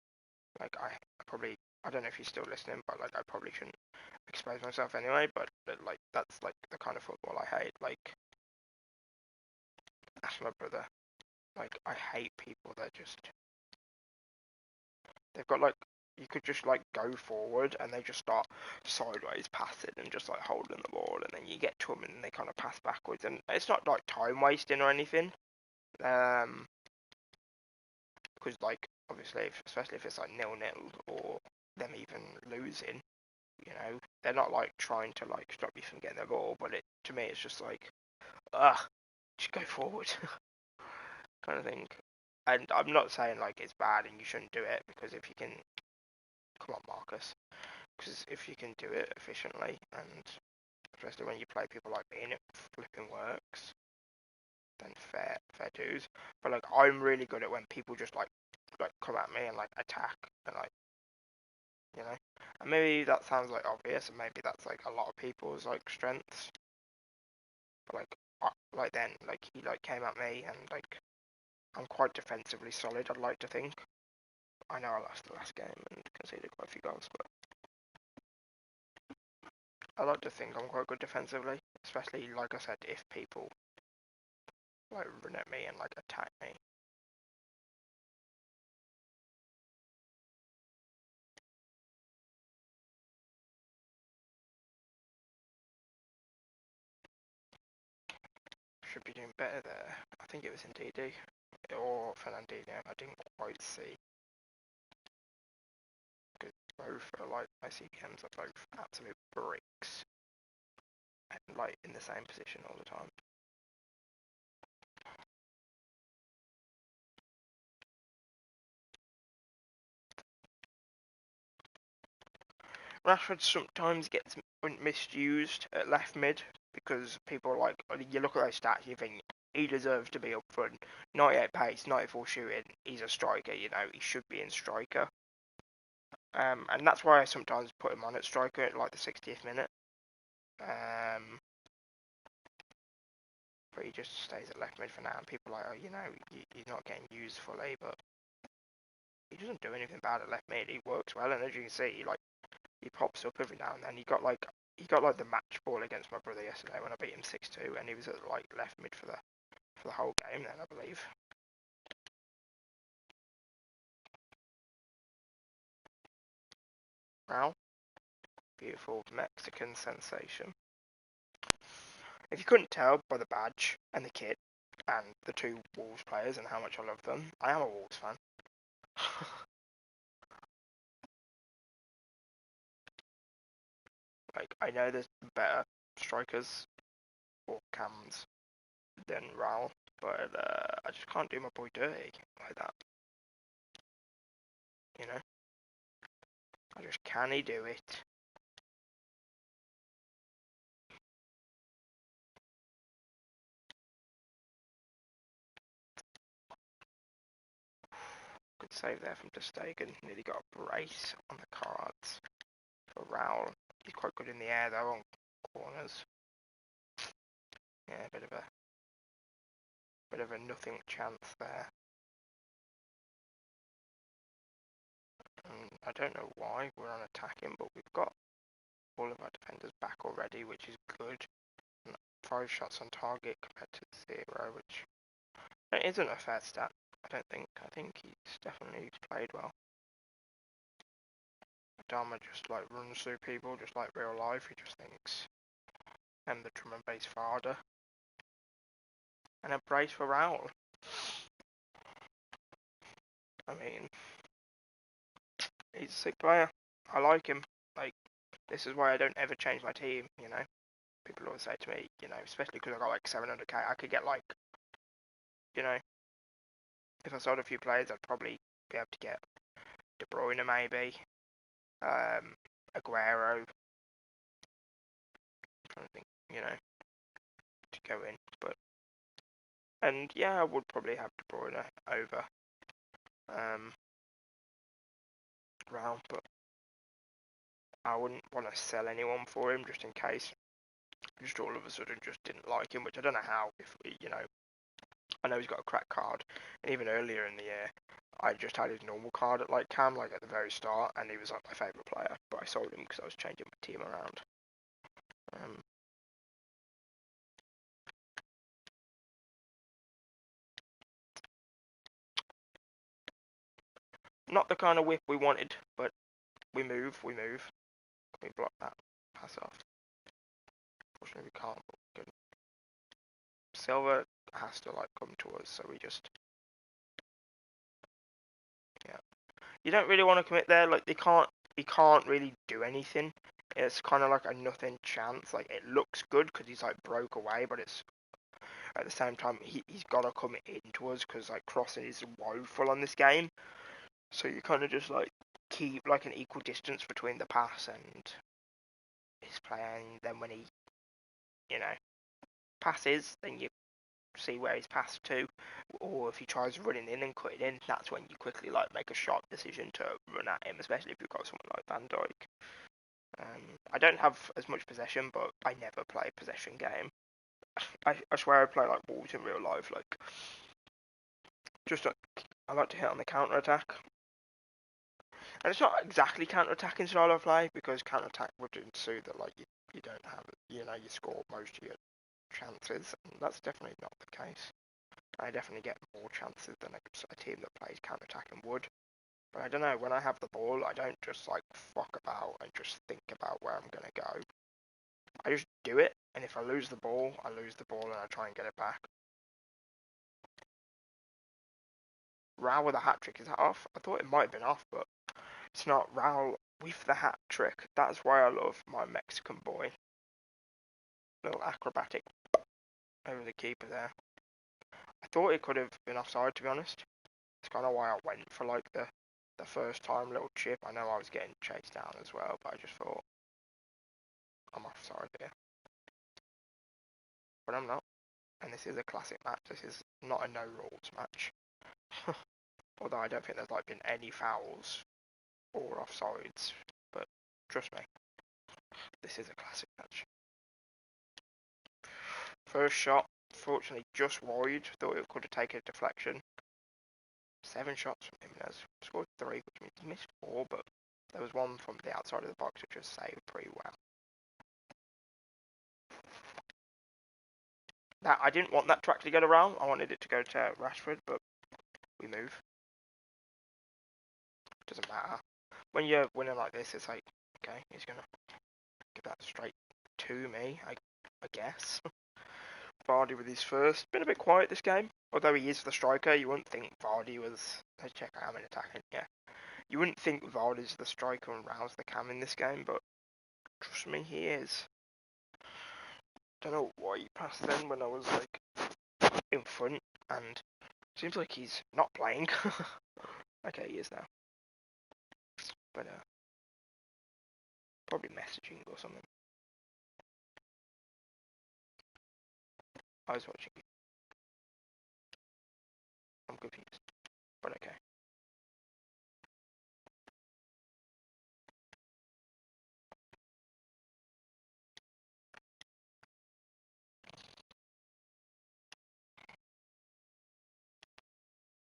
I don't know if he's still listening, but I probably shouldn't expose myself anyway. But that's the kind of football I hate. Ask my brother. I hate people that they've got you could just go forward and they just start sideways passing and just holding the ball, and then you get to them and they kind of pass backwards, and it's not time wasting or anything. Because obviously, especially if it's 0-0 or them even losing, they're not trying to stop you from getting the ball, but to me it's just just go forward kind of thing. And I'm not saying it's bad and you shouldn't do it, because if you can, come on Marcus, because if you can do it efficiently, and especially when you play people like me and it flipping works, then fair dues. But I'm really good at when people just come at me and attack and and maybe that sounds obvious, and maybe that's a lot of people's strengths, but then he came at me, and I'm quite defensively solid, I'd like to think. I know I lost the last game and conceded quite a few goals, but I like to think I'm quite good defensively, especially like I said, if people like run at me and like attack me. Should be doing better there. I think it was in DD or Fernandinho. I didn't quite see. Because both are like my CPMs are both absolute bricks and like in the same position all the time. Rashford sometimes gets misused at left mid because people like you look at those stats, you think he deserves to be up front. 98 pace, 94 shooting. He's a striker, you know. He should be in striker. And that's why I sometimes put him on at striker at like the 60th minute. But he just stays at left mid for now. And people are like, oh, you know, he's not getting used fully, but he doesn't do anything bad at left mid. He works well, and as you can see, he pops up every now and then. He got like the match ball against my brother yesterday when I beat him 6-2, and he was at like left mid for the whole game then, I believe. Now, beautiful Mexican sensation. If you couldn't tell by the badge and the kit and the two Wolves players and how much I love them, I am a Wolves fan. Like, I know there's better strikers or cams than Raul, but I just can't do my boy dirty like that. You know? I just can't do it. Good save there from ter Stegen. Nearly got a brace on the cards for Raul. He's quite good in the air though on corners. Yeah, a bit of a nothing chance there. And I don't know why we're on attacking, but we've got all of our defenders back already, which is good. And 5 shots on target compared to 0, which isn't a fair stat. I don't think. I think he's definitely played well. Adama just like runs through people, just like real life. He just thinks, I'm the drum and bass father. And a brace for Raul. I mean, he's a sick player. I like him. Like, this is why I don't ever change my team, you know. People always say to me, you know, especially because I got like 700k, I could get like, you know, if I sold a few players, I'd probably be able to get De Bruyne maybe, Aguero. I'm trying to think, you know, to go in, but and yeah, I would probably have De Bruyne over Raul, but I wouldn't want to sell anyone for him just in case. Just all of a sudden just didn't like him, which I don't know how. If you know, I know he's got a crack card, and even earlier in the year, I just had his normal card at like Cam, like at the very start, and he was like my favourite player. But I sold him because I was changing my team around. Not the kind of whip we wanted, but we move. Can we block that? Pass off. Unfortunately, we can't. But we can. Silver has to like come to us, so we just yeah. You don't really want to commit there. Like he can't really do anything. It's kind of like a nothing chance. Like it looks good because he's like broke away, but it's at the same time he's got to come into us because like crossing is woeful on this game. So you kind of just like keep like an equal distance between the pass and his player, and then when he, you know, passes, then you see where he's passed to, or if he tries running in and cutting in, that's when you quickly like make a sharp decision to run at him, especially if you've got someone like Van Dijk. I don't have as much possession, but I never play a possession game. I swear I play like Wolves in real life. Like, just I like to hit on the counter attack. And it's not exactly counter-attacking style of play, because counter-attack would ensue that like you don't have, you score most of your chances, and that's definitely not the case. I definitely get more chances than a team that plays counter-attacking would. But I don't know, when I have the ball, I don't just like fuck about and just think about where I'm gonna go. I just do it, and if I lose the ball, I lose the ball and I try and get it back. Raul with a hat-trick, is that off? I thought it might have been off, but it's not. Raul with the hat-trick. That's why I love my Mexican boy. Little acrobatic over the keeper there. I thought it could have been offside, to be honest. It's kind of why I went for like the first time little chip. I know I was getting chased down as well, but I just thought I'm offside here. But I'm not. And this is a classic match. This is not a no rules match. Although I don't think there's like been any fouls or offsides. But trust me, this is a classic match. First shot, fortunately just wide. Thought it could have taken a deflection. 7 shots from Jimenez. Scored 3, which means he missed 4, but there was one from the outside of the box which was saved pretty well. That I didn't want that to actually go around. I wanted it to go to Rashford, but we move. Doesn't matter. When you're winning like this, it's like, okay, he's gonna give that straight to me, I guess. Vardy with his first. Been a bit quiet this game. Although he is the striker, you wouldn't think Vardy was... Let's check out how many attacking, yeah. You wouldn't think Vardy's the striker and Raul's the cam in this game, but trust me, he is. Don't know why he passed then when I was like in front, and seems like he's not playing. Okay, he is now. But probably messaging or something. I was watching. I'm confused, but okay.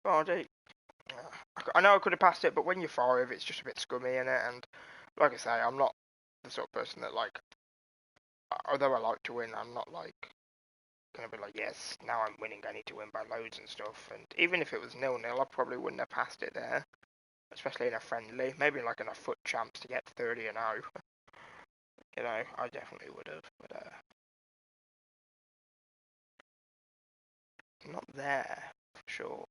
Vardy. I know I could have passed it, but when you're 5, it's just a bit scummy in it. And like I say, I'm not the sort of person that like. Although I like to win, I'm not like gonna be like, yes, now I'm winning. I need to win by loads and stuff. And even if it was 0-0, I probably wouldn't have passed it there, especially in a friendly. Maybe like in a foot champs to get 30-0. I definitely would have, but not there for sure.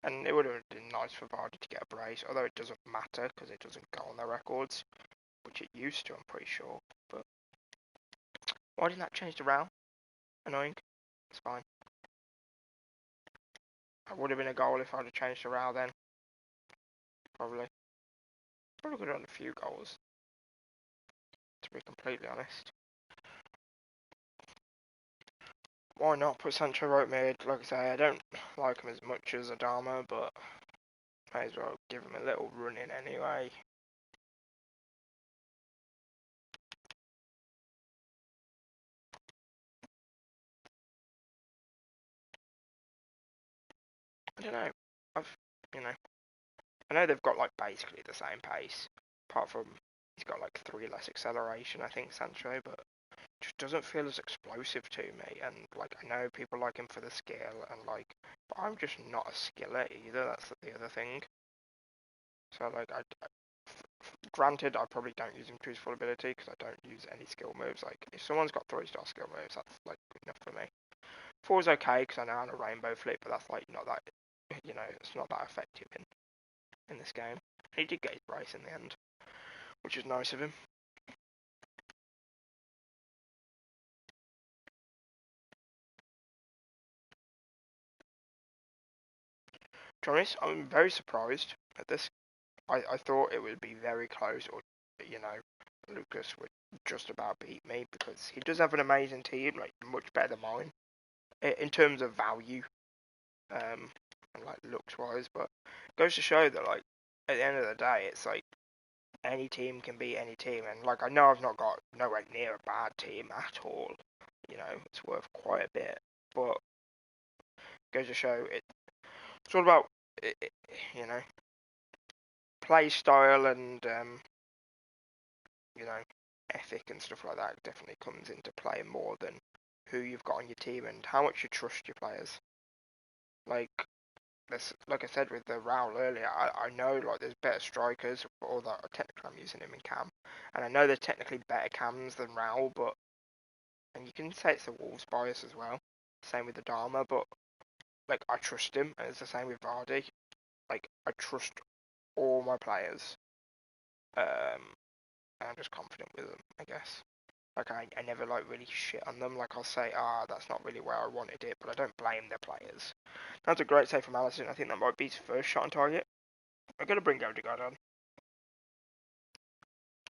And it would have been nice for Vardy to get a brace, although it doesn't matter because it doesn't go on their records, which it used to, I'm pretty sure. But why didn't that change to Raul? Annoying. It's fine. That would have been a goal if I'd have changed to Raul then. Probably. Probably could have done a few goals, to be completely honest. Why not put Sancho right mid? Like I say, I don't like him as much as Adama, but may as well give him a little run in anyway. I don't know. I know they've got like basically the same pace, apart from he's got like 3 less acceleration, I think, Sancho, but just doesn't feel as explosive to me. And like I know people like him for the skill, and like, but I'm just not a skiller either. That's the other thing. So like, granted, I probably don't use him to his full ability because I don't use any skill moves. Like, if someone's got 3-star skill moves, that's like good enough for me. 4's okay because I know how to rainbow flip, but that's like not that, it's not that effective in this game. He did get his brace in the end, which is nice of him. To be honest, I'm very surprised at this. I thought it would be very close, or Lucas would just about beat me because he does have an amazing team, like much better than mine in terms of value, and like looks wise. But it goes to show that like at the end of the day, it's like any team can beat any team, and like I know I've not got nowhere near a bad team at all. It's worth quite a bit, but it goes to show it's all about you know, play style and you know, ethic and stuff like that definitely comes into play more than who you've got on your team and how much you trust your players. Like like I said with the Raul earlier, I know like there's better strikers, although technically I'm using him in cam, and I know there's technically better cams than Raul, but and you can say it's the Wolves bias as well. Same with the Dharma, but like I trust him, and it's the same with Vardy. Like I trust all my players, and I'm just confident with them, I guess. Like I never like really shit on them. Like I'll say, that's not really where I wanted it, but I don't blame the players. That's a great save from Alisson. I think that might be his first shot on target. I'm gonna bring Odegaard on,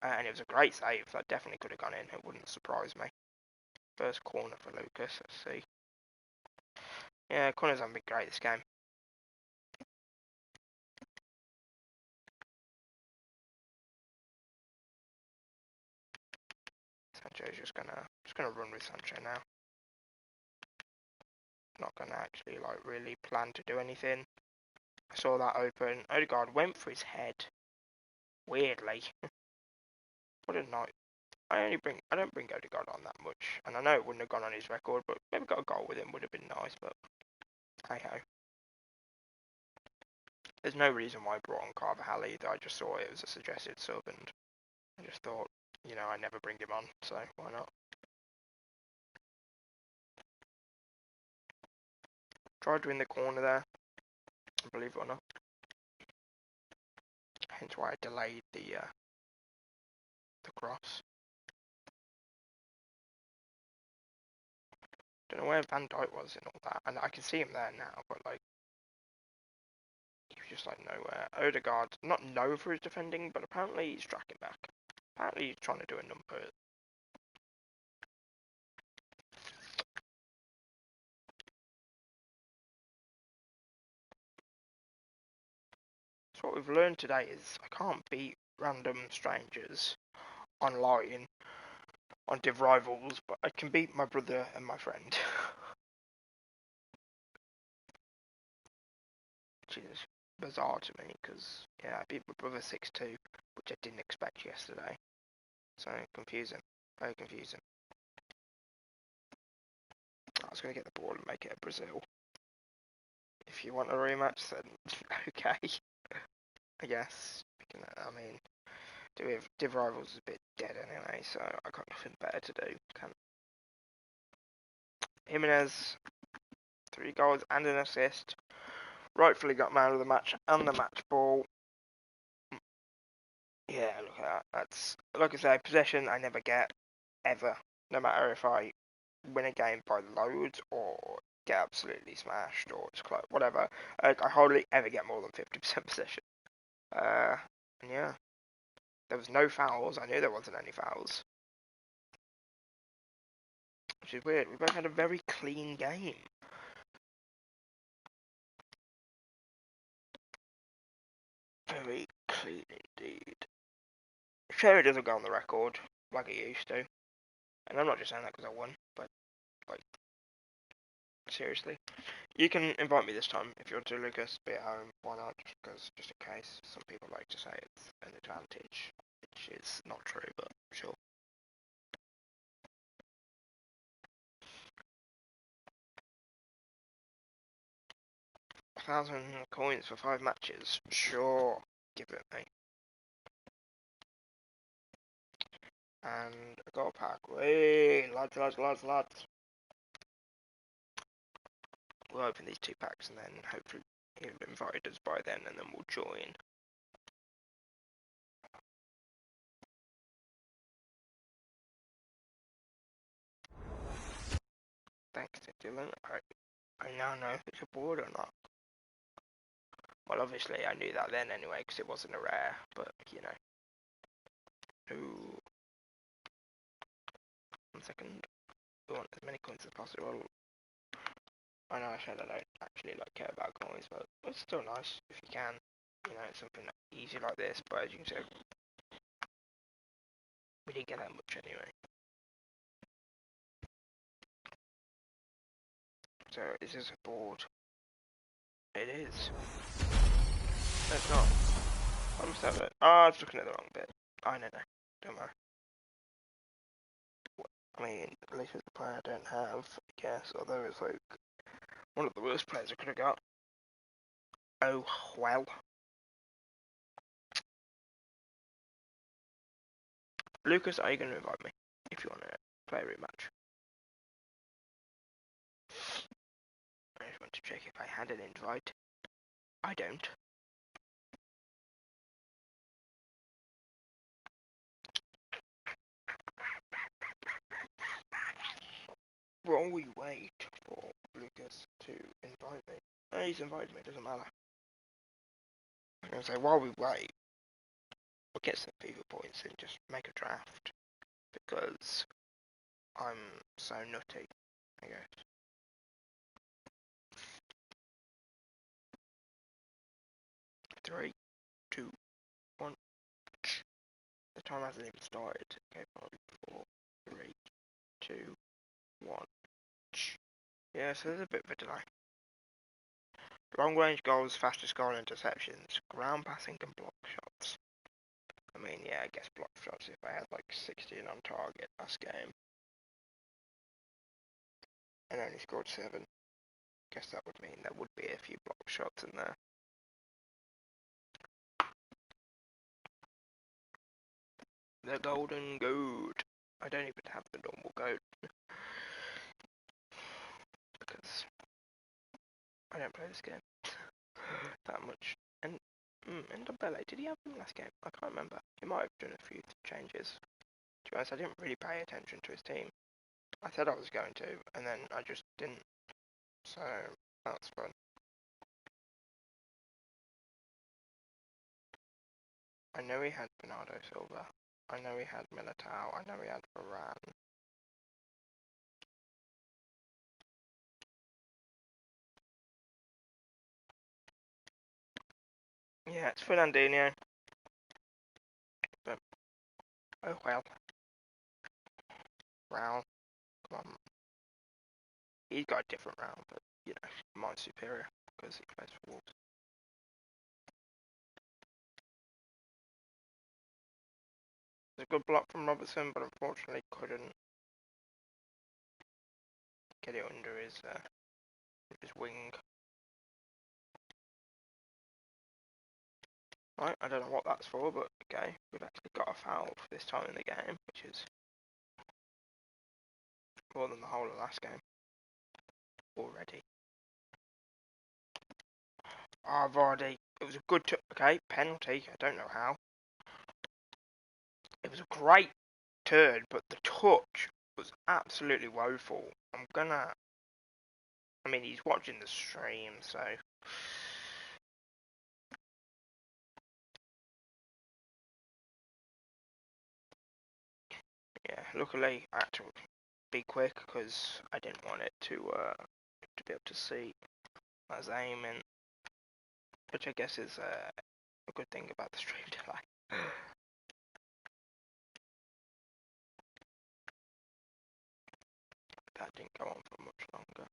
and it was a great save. That definitely could have gone in. It wouldn't surprise me. First corner for Lucas. Let's see. Yeah, corners haven't been great this game. Sancho's just gonna run with Sancho now. Not gonna actually like really plan to do anything. I saw that open. Odegaard went for his head. Weirdly. What a night. I don't bring Odegaard on that much, and I know it wouldn't have gone on his record, but maybe got a goal with him would have been nice. But hey ho. There's no reason why I brought on Carvajal either. I just saw it as a suggested sub, and I just thought, I never bring him on, so why not? Tried to win the corner there, believe it or not. Hence why I delayed the cross. Don't know where Van Dijk was and all that, and I can see him there now, but like he was just like nowhere. Odegaard, not known for his defending, but apparently he's tracking back. Apparently he's trying to do a number. So what we've learned today is I can't beat random strangers online on Div Rivals, but I can beat my brother and my friend. Which is bizarre to me, because, yeah, I beat my brother 6-2, which I didn't expect yesterday. So, confusing. Very confusing. I was going to get the ball and make it a Brazil. If you want a rematch, then okay. I guess. I mean, Div Rivals is a bit dead anyway, so I got nothing better to do. Jimenez, 3 goals and an assist. Rightfully got man of the match and the match ball. Yeah, look at that. That's, like I say, possession I never get, ever. No matter if I win a game by loads or get absolutely smashed or it's close, whatever. I hardly ever get more than 50% possession. And yeah, there was no fouls. I knew there wasn't any fouls. Which is weird. We both had a very clean game. Very clean indeed. Sure, it doesn't go on the record like it used to. And I'm not just saying that because I won, but, like, seriously. You can invite me this time if you want to, Lucas. Be at home, why not? Because just in case, some people like to say it's an advantage, which is not true, but sure. $1,000 coins for 5 matches. Sure, give it me. And a gold pack. Wait, lads. We'll open these 2 packs and then hopefully he'll invite us by then and then we'll join. Thanks to Dylan. I now know if it's a board or not. Well, obviously I knew that then anyway because it wasn't a rare, but Ooh. 1 second. We want as many coins as possible. I know I said I don't actually care about coins, but it's still nice if you can. It's something easy like this, but as you can see, we didn't get that much anyway. So is this a board? It is. It's not. I must have it. Oh, I was looking at the wrong bit. I don't know. Don't worry. I mean, at least as a player I don't have, I guess, although it's like one of the worst players I could have got. Oh, well. Lucas, are you going to invite me if you want to play a rematch? I just want to check if I had an invite. I don't. While we wait for Lucas to invite me. Oh, he's invited me, doesn't matter. I'm going to say, while we wait, we'll get some Fifa points and just make a draft. Because I'm so nutty, I guess. Three, two, one. The time hasn't even started. Okay, 5, 4, 3, 2, 1. Yeah, so there's a bit of a delay. Long range goals, fastest goal interceptions, ground passing and block shots. I mean, yeah, I guess block shots if I had like 16 on target last game. And only scored 7. Guess that would mean there would be a few block shots in there. The golden goat. I don't even have the normal goat. Because I don't play this game that much. And Ndombele, did he have him last game? I can't remember. He might have done a few changes. To be honest, I didn't really pay attention to his team. I said I was going to, and then I just didn't. So that's fun. I know he had Bernardo Silva. I know he had Militao. I know he had Varane. Yeah, it's Fernandinho. But oh well. Round. Come on. He's got a different round, but you know, mine's superior because he plays for Wolves. It's a good block from Robertson, but unfortunately couldn't get it under his wing. Right, I don't know what that's for, but okay, we've actually got a foul for this time in the game, which is more than the whole of last game already. Oh, Vardy, it was a good, okay, penalty, I don't know how. It was a great turn, but the touch was absolutely woeful. I mean, he's watching the stream, so yeah, luckily I had to be quick because I didn't want it to be able to see I was aiming, which I guess is a good thing about the stream delay. That didn't go on for much longer.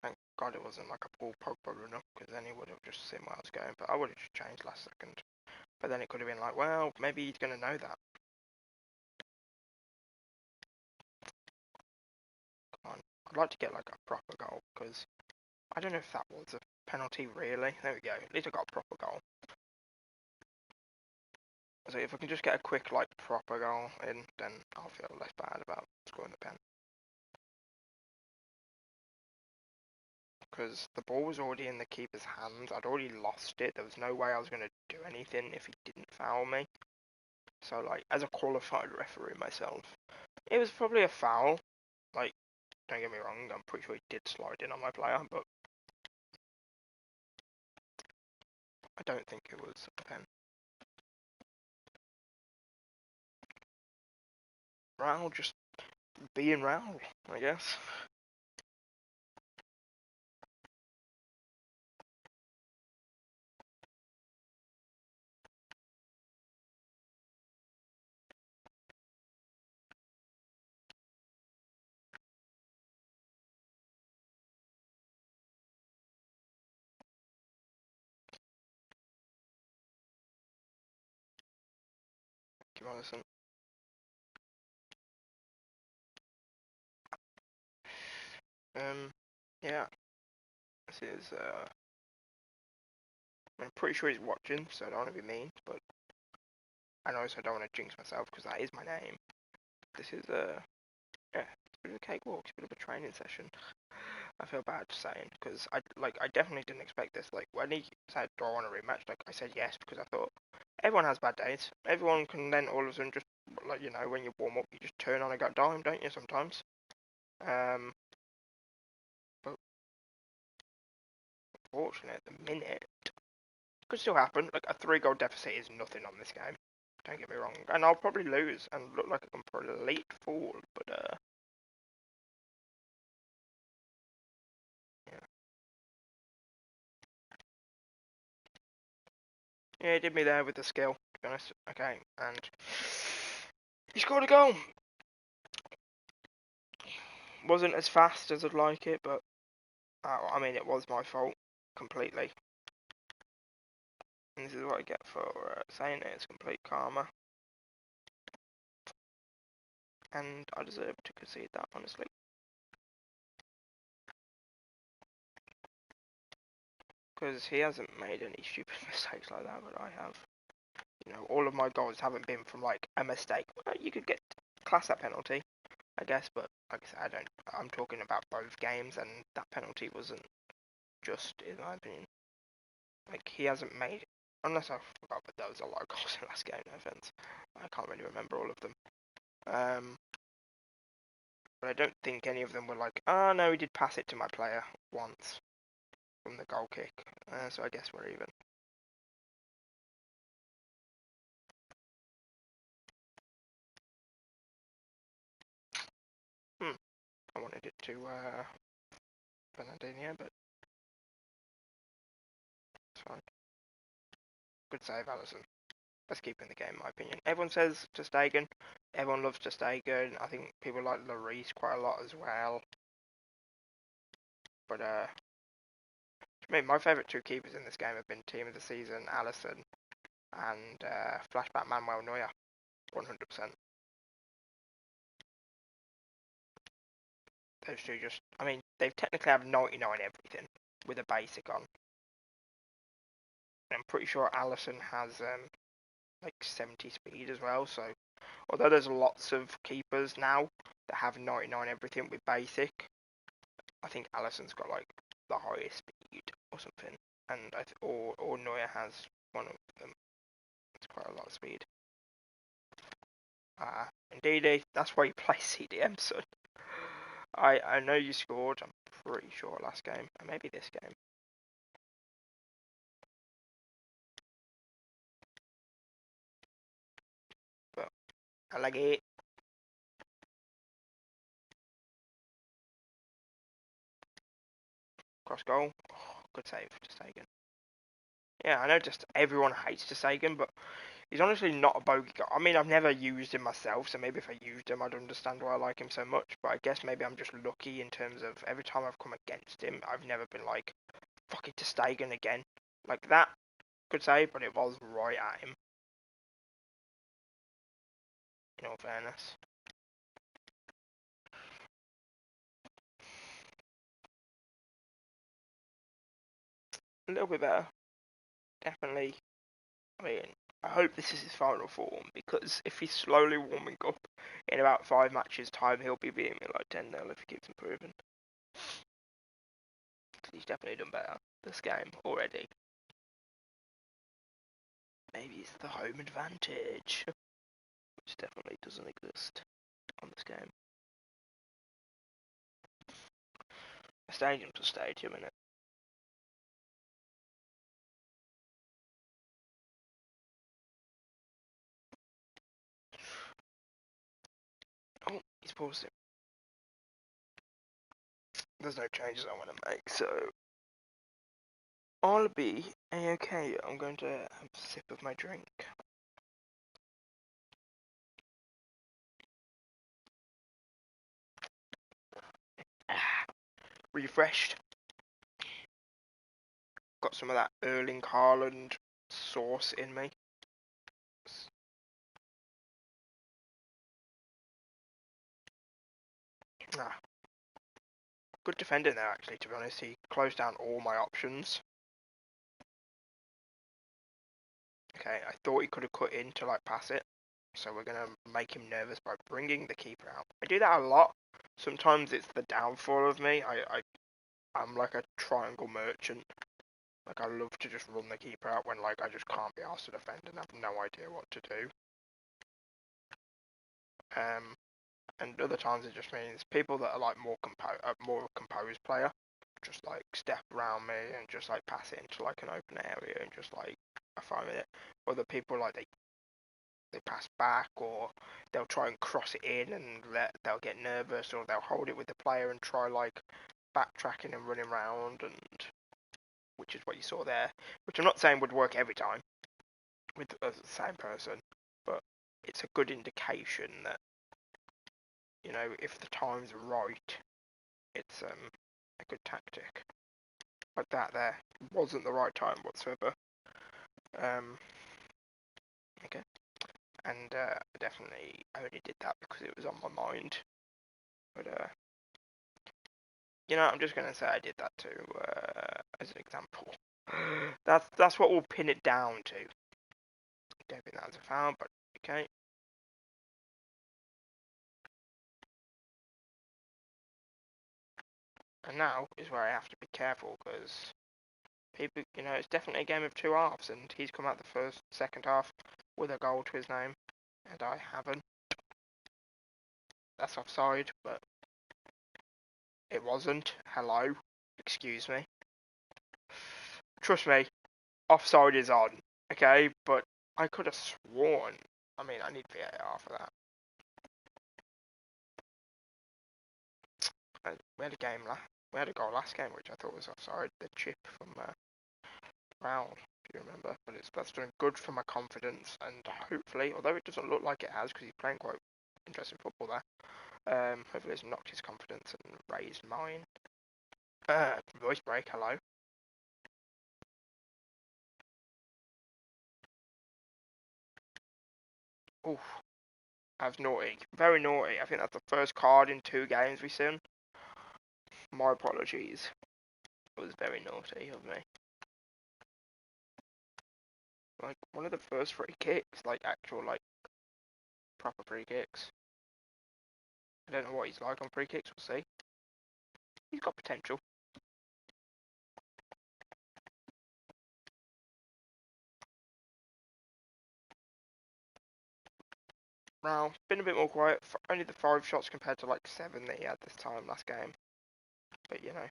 Thank God it wasn't like a Paul Pogba run up, because then he would have just seen where I was going, but I would have just changed last second. But then it could have been like, well, maybe he's going to know that. Come on. I'd like to get like a proper goal, because I don't know if that was a penalty really. There we go. At least I got a proper goal. So if I can just get a quick like proper goal in, then I'll feel less bad about scoring the pen. Because the ball was already in the keeper's hands. I'd already lost it. There was no way I was going to do anything if he didn't foul me. So like, as a qualified referee myself, it was probably a foul. Like, don't get me wrong, I'm pretty sure he did slide in on my player, but I don't think it was a pen. Raul just being Raul, I guess. Madison. Yeah. This is, I'm pretty sure he's watching, so I don't want to be mean, but I also don't want to jinx myself, because that is my name. This is, yeah, it's a bit of a cakewalk, it's a bit of a training session. I feel bad saying, because I definitely didn't expect this. Like, when he said, do I want a rematch, like, I said yes, because I thought, everyone has bad days. Everyone can then all of a sudden just, like, you know, when you warm up, you just turn on a goddamn, don't you, sometimes? But unfortunately, at the minute, could still happen. Like, a 3-goal deficit is nothing on this game. Don't get me wrong. And I'll probably lose and look like a complete fool, but, yeah. Yeah, he did me there with the skill, to be honest. Okay, and he scored a goal. Wasn't as fast as I'd like it, but I mean, it was my fault completely. And this is what I get for saying it. It's complete karma. And I deserve to concede that, honestly. Because he hasn't made any stupid mistakes like that, but I have. You know, all of my goals haven't been from, like, a mistake. Well, you could get class that penalty, I guess, but like I said, I'm talking about both games, and that penalty wasn't just, in my opinion. Like, he hasn't made, unless I forgot, but there was a lot of goals in last game, no offense. I can't really remember all of them. But I don't think any of them were like, oh no, he did pass it to my player once from the goal kick. So I guess we're even. I wanted it to Bernardino, but it's fine. Good save, Allison. Let's keep in the game, in my opinion. Everyone says ter Stegen. Everyone loves ter Stegen. I think people like Lloris quite a lot as well. But to me, my favourite 2 keepers in this game have been Team of the Season, Allison, and Flashback Manuel Neuer, 100%. Those 2 just, I mean, they technically have 99 everything with a basic on. I'm pretty sure Allison has like 70 speed as well. So although there's lots of keepers now that have 99 everything with basic, I think Allison's got like the highest speed or something, and or Neuer has one of them. It's quite a lot of speed. Indeed, that's why you play CDM, son. I know you scored. I'm pretty sure last game, and maybe this game. But I like it. Cross goal. Oh, good save, just taken. Yeah, I know just everyone hates ter Stegen, but he's honestly not a bogey guy. I mean, I've never used him myself, so maybe if I used him, I'd understand why I like him so much. But I guess maybe I'm just lucky in terms of every time I've come against him, I've never been like, fuck it, ter Stegen again. Like that, could say, but it was right at him. In all fairness. A little bit better. Definitely. I mean, I hope this is his final form, because if he's slowly warming up, in about 5 matches' time, he'll be beating me like 10-0 if he keeps improving. He's definitely done better this game already. Maybe it's the home advantage, which definitely doesn't exist on this game. A stadium's a stadium, innit? Oh, he's paused it. There's no changes I want to make, so I'll be a-okay. I'm going to have a sip of my drink. Refreshed. Got some of that Erling Haaland sauce in me. Good defending there, actually, to be honest. He closed down all my options. Okay, I thought he could have cut in to, like, pass it. So we're going to make him nervous by bringing the keeper out. I do that a lot. Sometimes it's the downfall of me. I'm like a triangle merchant. Like, I love to just run the keeper out when, like, I just can't be asked to defend and have no idea what to do. And other times it just means people that are, like, more composed player just, like, step around me and just, like, pass it into, like, an open area and just, like, are fine with it. Other people, like, they pass back, or they'll try and cross it in and they'll get nervous, or they'll hold it with the player and try, like, backtracking and running around, and which is what you saw there, which I'm not saying would work every time with the same person, but it's a good indication that, you know, if the time's right, it's a good tactic. But that there wasn't the right time whatsoever. Okay. And I definitely only did that because it was on my mind. But you know, I'm just gonna say I did that too, as an example. That's what we'll pin it down to. Don't think that was a foul, but okay. And now is where I have to be careful, because people, you know, it's definitely a game of two halves, and he's come out the second half with a goal to his name, and I haven't. That's offside, but it wasn't. Hello, excuse me. Trust me, offside is on, okay? But I could have sworn. I mean, I need VAR for that. We had a game we had a goal last game, which I thought was offside. The chip from Brown, if you remember. But that's doing good for my confidence, and hopefully, although it doesn't look like it has, because he's playing quite interesting football there. Hopefully, it's knocked his confidence and raised mine. Voice break. Hello. Oof. I was naughty. Very naughty. I think that's the first card in 2 games we've seen. My apologies. It was very naughty of me. Like, one of the first free kicks, like, actual, like, proper free kicks. I don't know what he's like on free kicks, we'll see. He's got potential. Now, been a bit more quiet. Only the 5 shots compared to, like, 7 that he had this time last game. But, you know,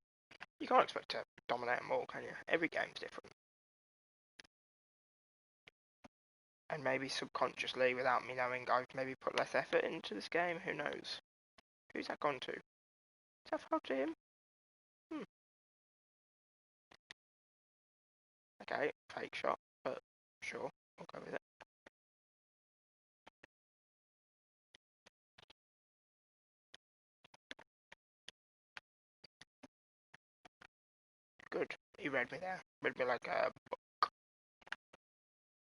you can't expect to dominate them all, can you? Every game's different. And maybe subconsciously, without me knowing, I've maybe put less effort into this game. Who knows? Who's that gone to? Is that foul to him? Okay, fake shot, but sure, I'll go with it. Good. He read me there. Read me like a book.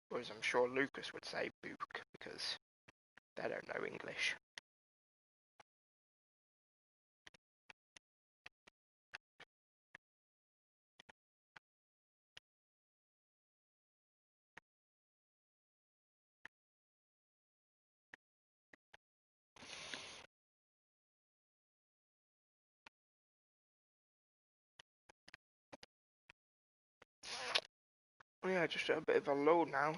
Or as I'm sure Lucas would say, book, because they don't know English. Yeah, just a bit of a lull now,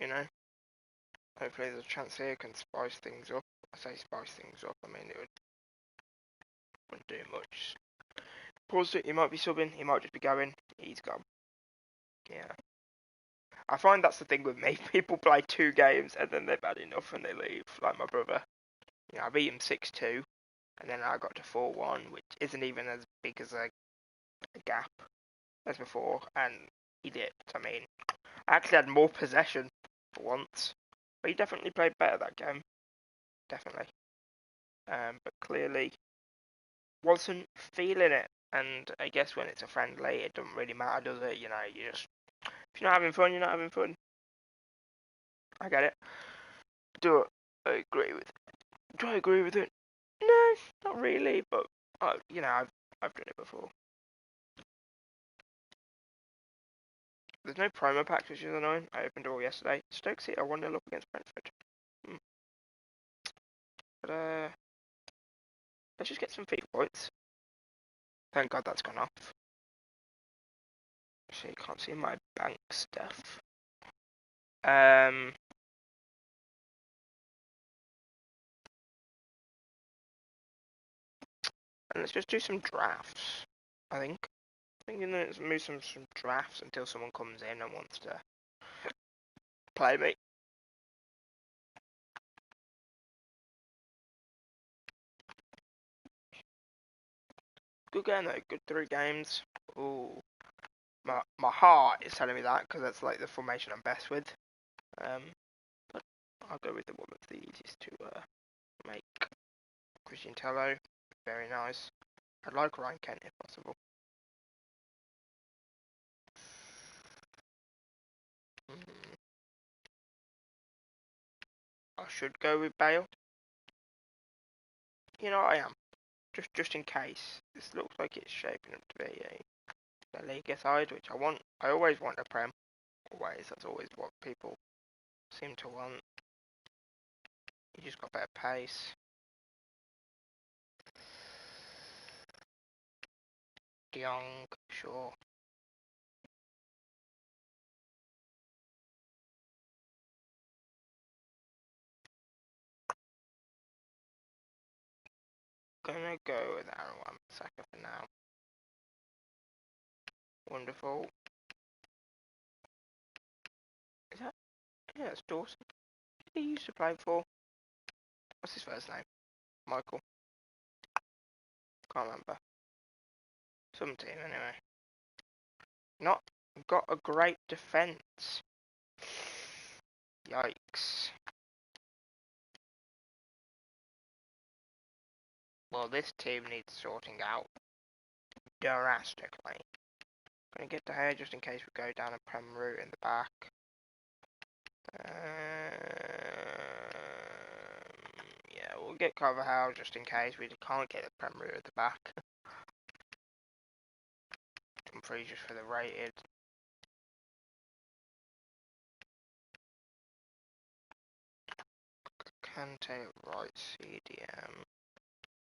you know. Hopefully there's a chance here can spice things up. I say spice things up, I mean it wouldn't do much. Paused it, he might be subbing, he might just be going, he's gone. Yeah. I find that's the thing with me. People play 2 games and then they've had enough and they leave, like my brother. You know, I beat him 6-2, and then I got to 4-1, which isn't even as big as a gap as before, and he did. I mean, I actually had more possession for once, but he definitely played better that game. Definitely. But clearly wasn't feeling it. And I guess when it's a friendly, it doesn't really matter, does it? You know, if you're not having fun, you're not having fun. I get it. Do I agree with it? Do I agree with it? No, not really. But you know, I've done it before. There's no promo packs, which is annoying. I opened it all yesterday. Stoke City are 1-0 up against Brentford. But let's just get some FIFA points. Thank God that's gone off. So you can't see my bank stuff. And let's just do some drafts. I think. Let's move some drafts until someone comes in and wants to play me. Good game though. Good 3 games. Ooh. My heart is telling me that because that's like the formation I'm best with. But I'll go with the one that's the easiest to make. Christian Tello, very nice. I'd like Ryan Kent if possible. I should go with Bale. You know I am. Just in case. This looks like it's shaping up to be a Liga side, which I want. I always want a Prem. Always. That's always what people seem to want. You just got better pace. De Jong, sure. Gonna go with Aaron Wan-Bissaka for now. Wonderful. Is that? Yeah, it's Dawson. He used to play for. What's his first name? Michael. Can't remember. Some team anyway. Not got a great defence. Yikes. Well, this team needs sorting out drastically. Gonna get to here just in case we go down a Prem route in the back. Yeah, we'll get Carvajal just in case we can't get the Prem route at the back. Dumfries just for the rated. Kante right CDM.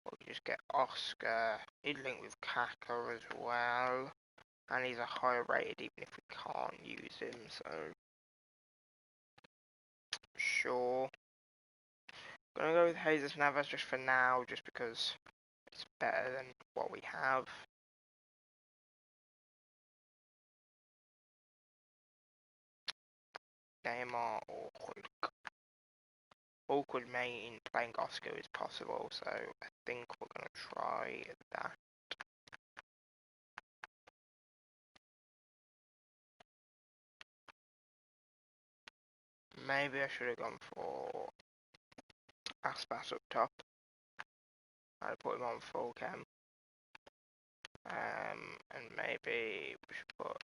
We'll just get Oscar. He'd link with Kaka as well. And he's a higher rated even if we can't use him, so sure. Gonna go with Jesus Navas just for now, just because it's better than what we have. Neymar or Hulk. Hulk would mean playing Oscar is possible, so I think we're gonna try that. Maybe I should have gone for Aspas up top. I'd put him on full cam. And maybe we should put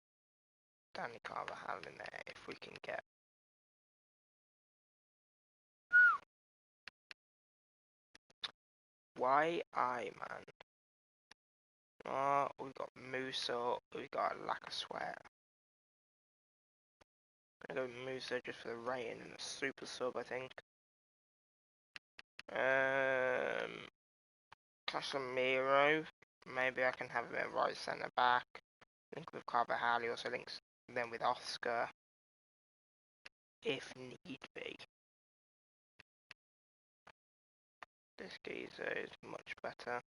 Danny Carvajal in there if we can get. Why man? Oh, we've got Musa, we've got Lack of Sweat. Gonna go with Musa just for the rating and a super sub, I think. Casemiro, maybe I can have him at right centre back. Link with Carvajal, he also links then with Oscar, if need be. This geezer is much better.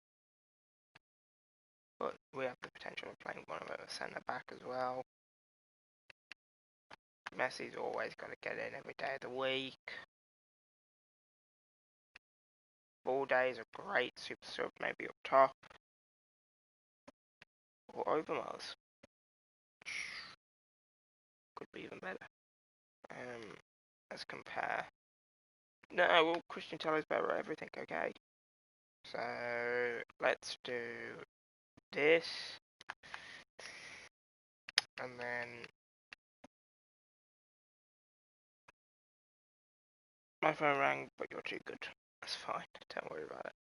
But we have the potential of playing one of them at centre back as well. Messi's always got to get in every day of the week. Ball days are great, super sub maybe up top. Or Overmars. Could be even better. Let's compare. No, well, Christian Teller's better at everything, okay. So, let's do this. And then my phone rang, but you're too good. That's fine. Don't worry about it.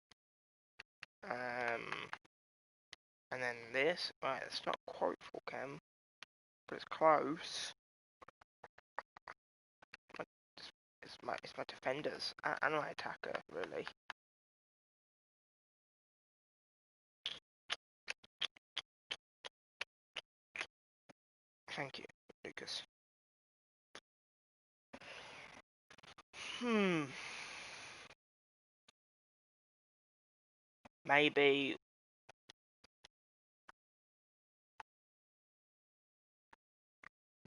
this. Right, it's not quite full chem, but it's close. It's my defenders and my attacker, really. Thank you, Lucas. Maybe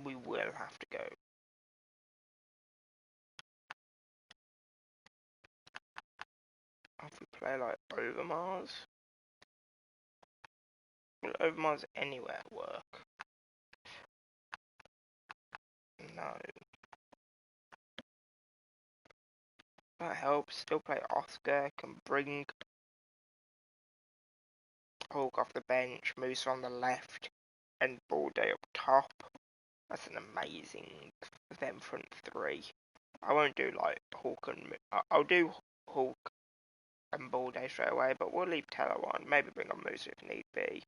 we will have to go. If we play like over Mars, will over Mars anywhere work? No. That helps. Still play Oscar. Can bring Hulk off the bench. Moose on the left, and Ball Day up top. That's an amazing them front three. I won't do like Hulk and I'll do Hulk and Ball Day straight away, but we'll leave Teller on. Maybe bring on Moose if need be.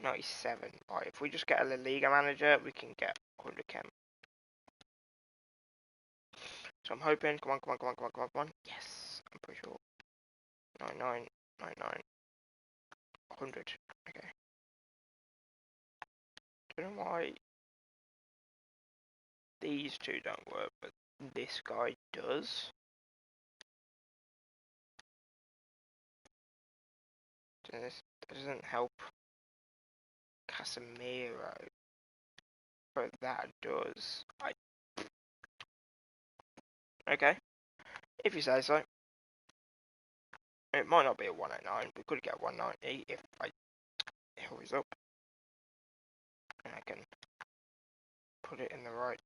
97. Right, if we just get a La Liga manager, we can get 100 chem. So I'm hoping. Come on. Yes, I'm pretty sure. 99, 99, 100. Okay. Don't know why these two don't work, but this guy does. This doesn't help Casemiro, but that does. Okay, if you say so. It might not be a 109. We could get 190 if I hurries up, and I can put it in the right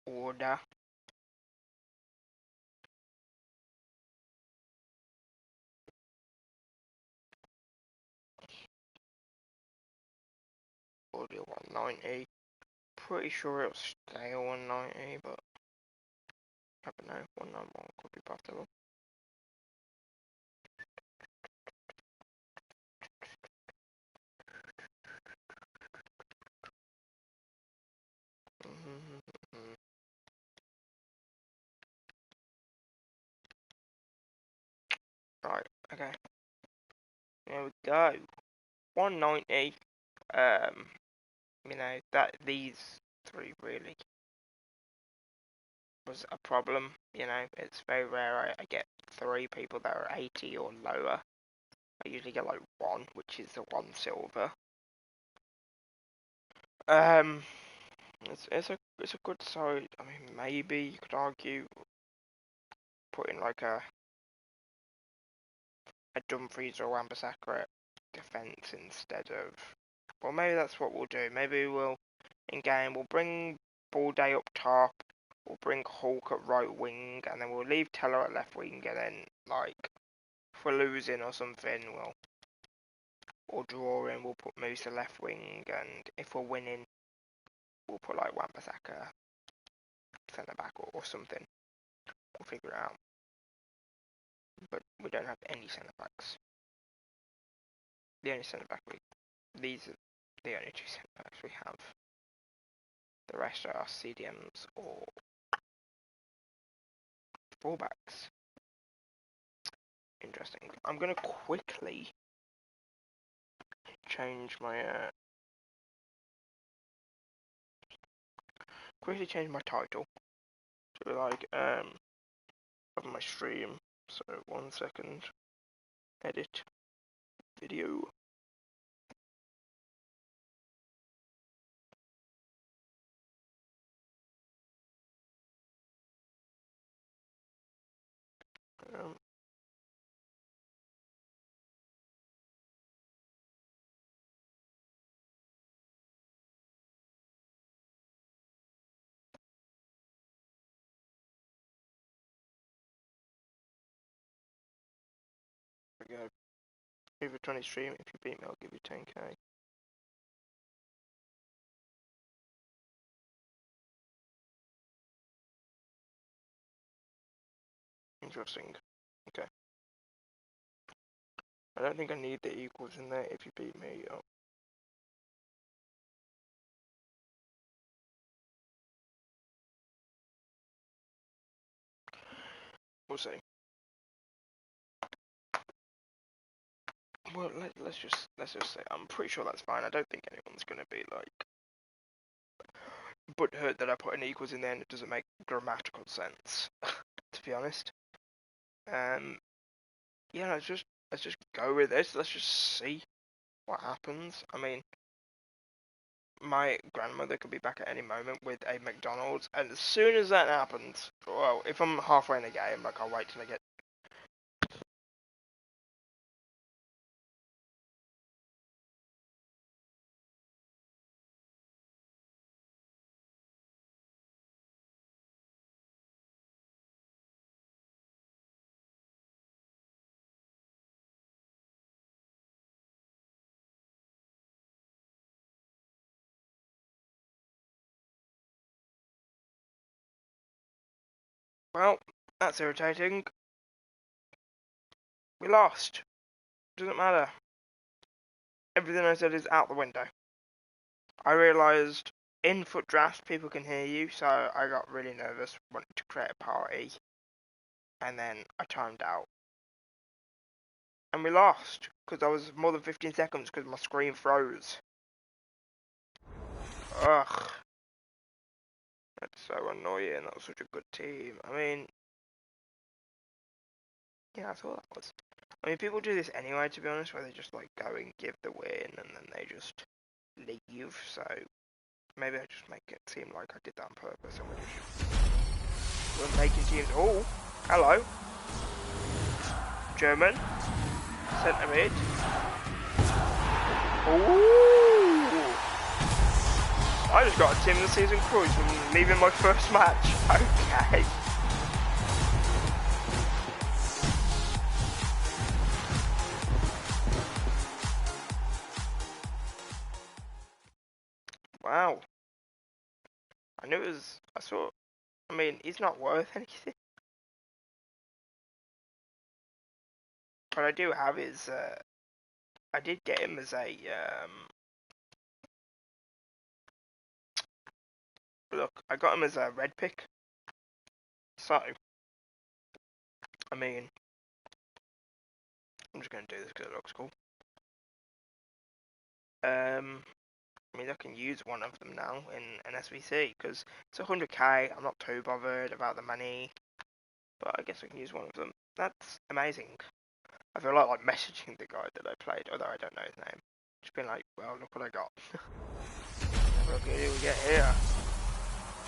order. Order 190. Pretty sure it'll stay at 190, but I don't know. 191 could be possible. Right, okay. There we go. 190. You know, that these three really was a problem. You know, it's very rare I get three people that are 80 or lower. I usually get like one, which is the one silver. It's a good side. I mean, maybe you could argue putting like a Dumfries or Wan-Bissaka at defence instead of. Well, maybe that's what we'll do. Maybe we'll in game we'll bring Ball Day up top. We'll bring Hulk at right wing, and then we'll leave Teller at left wing, and then like if we're losing or something, or drawing, we'll put Moose at left wing, and if we're winning, we'll put like Wan-Bissaka centre back or something. We'll figure it out. But we don't have any centre backs. The only centre back these are the only two centre backs we have. The rest are CDMs or fullbacks. Interesting. I'm gonna quickly change my title to like of my stream. So 1 second. Edit video. There we go. Over 20 stream. If you beat me, I'll give you 10k. Interesting. Okay. I don't think I need the equals in there. If you beat me, We'll see. Well, let's just say I'm pretty sure that's fine. I don't think anyone's gonna be like butthurt that I put an equals in there and it doesn't make grammatical sense. To be honest. Yeah, let's just go with this. Let's just see what happens. I mean, my grandmother could be back at any moment with a McDonald's, and as soon as that happens, well, if I'm halfway in the game, like I'll wait till I get. Well, that's irritating. We lost. Doesn't matter. Everything I said is out the window. I realised in foot draft people can hear you, so I got really nervous, wanted to create a party, and then I timed out. And we lost, because I was more than 15 seconds because my screen froze. Ugh. That's so annoying, that was such a good team. I mean, yeah, that's all that was. I mean, people do this anyway, to be honest, where they just like go and give the win and then they just leave, so maybe I just make it seem like I did that on purpose and we're making teams. Oh, hello. German. Centre mid. Ooh. I just got a team of the season cruise from leaving my first match. Okay. Wow. I knew it was. I mean, he's not worth anything. What I do have is, I did get him as a, look, I got him as a red pick. So, I mean, I'm just going to do this because it looks cool. I mean, I can use one of them now in an SVC because it's 100k. I'm not too bothered about the money, but I guess I can use one of them. That's amazing. I feel like messaging the guy that I played, although I don't know his name. Just being like, well, look what I got. Look at who we get here.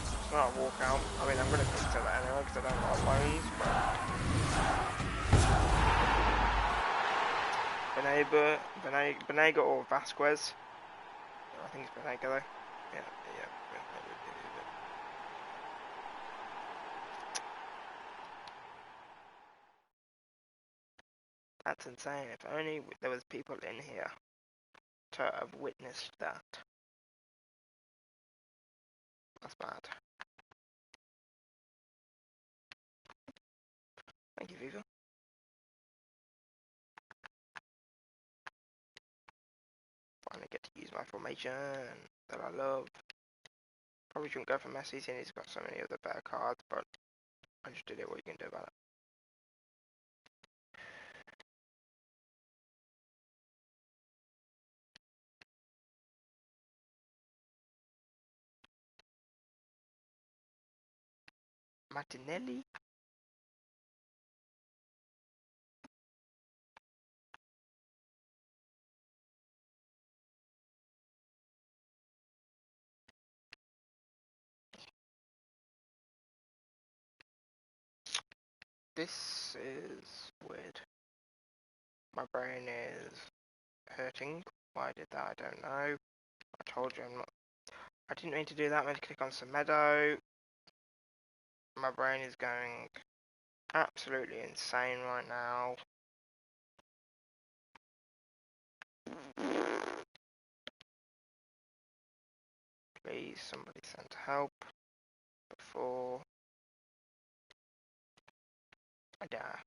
It's not a walkout. I mean, I'm going to quick sell that anyway because I don't like loans, but Benega or Vasquez. I think it's Benega though. Yeah. That's insane. If only there was people in here to have witnessed that. That's bad. Thank you, Fifa. Finally get to use my formation that I love. Probably shouldn't go for Messi since he's got so many other better cards, but I just did it. What you can do about it? Martinelli? This is weird. My brain is hurting. Why I did that, I don't know. I told you I didn't mean to do that. I meant to click on Semedo. My brain is going absolutely insane right now. Please, somebody send help before I die.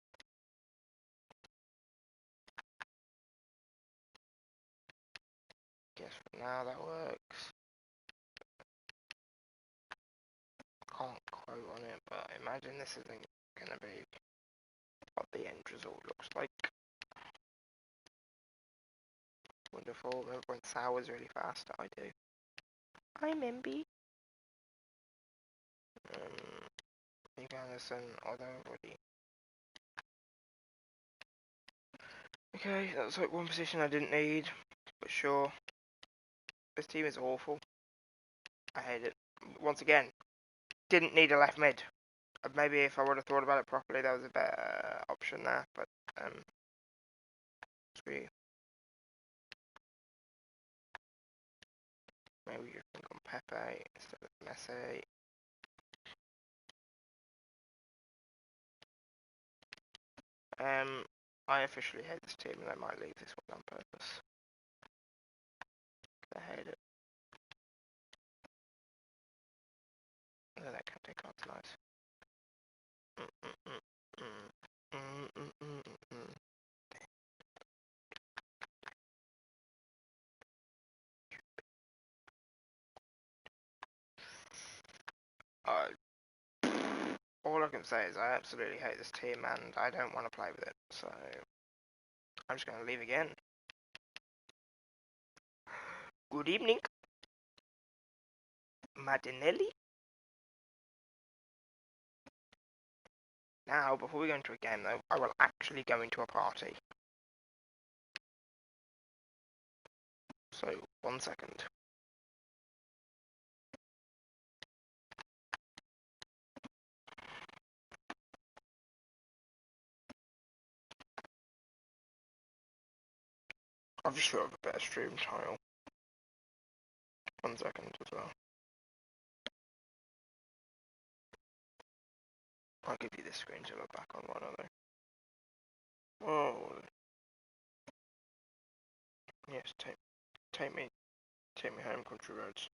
Guess for now that works. Can't quote on it, but imagine this isn't gonna be what the end result looks like. Wonderful. Everyone sours really fast. I do. Hi, Memby. Maybe Anderson, although already. Okay, that's like one position I didn't need, but sure. This team is awful. I hate it. Once again, didn't need a left mid. Maybe if I would have thought about it properly, there was a better option there, but screw you. Maybe you can go Pepe instead of Messi. I officially hate this team and I might leave this one on purpose. I hate it. Oh, that Kante card's nice. All I can say is I absolutely hate this team and I don't want to play with it, so I'm just going to leave again. Good evening, Martinelli. Now, before we go into a game though, I will actually go into a party. So, 1 second. I'll just show up a better stream title. 1 second as well. I'll give you this screen to look back on one other. Oh, yes, take me home, country roads.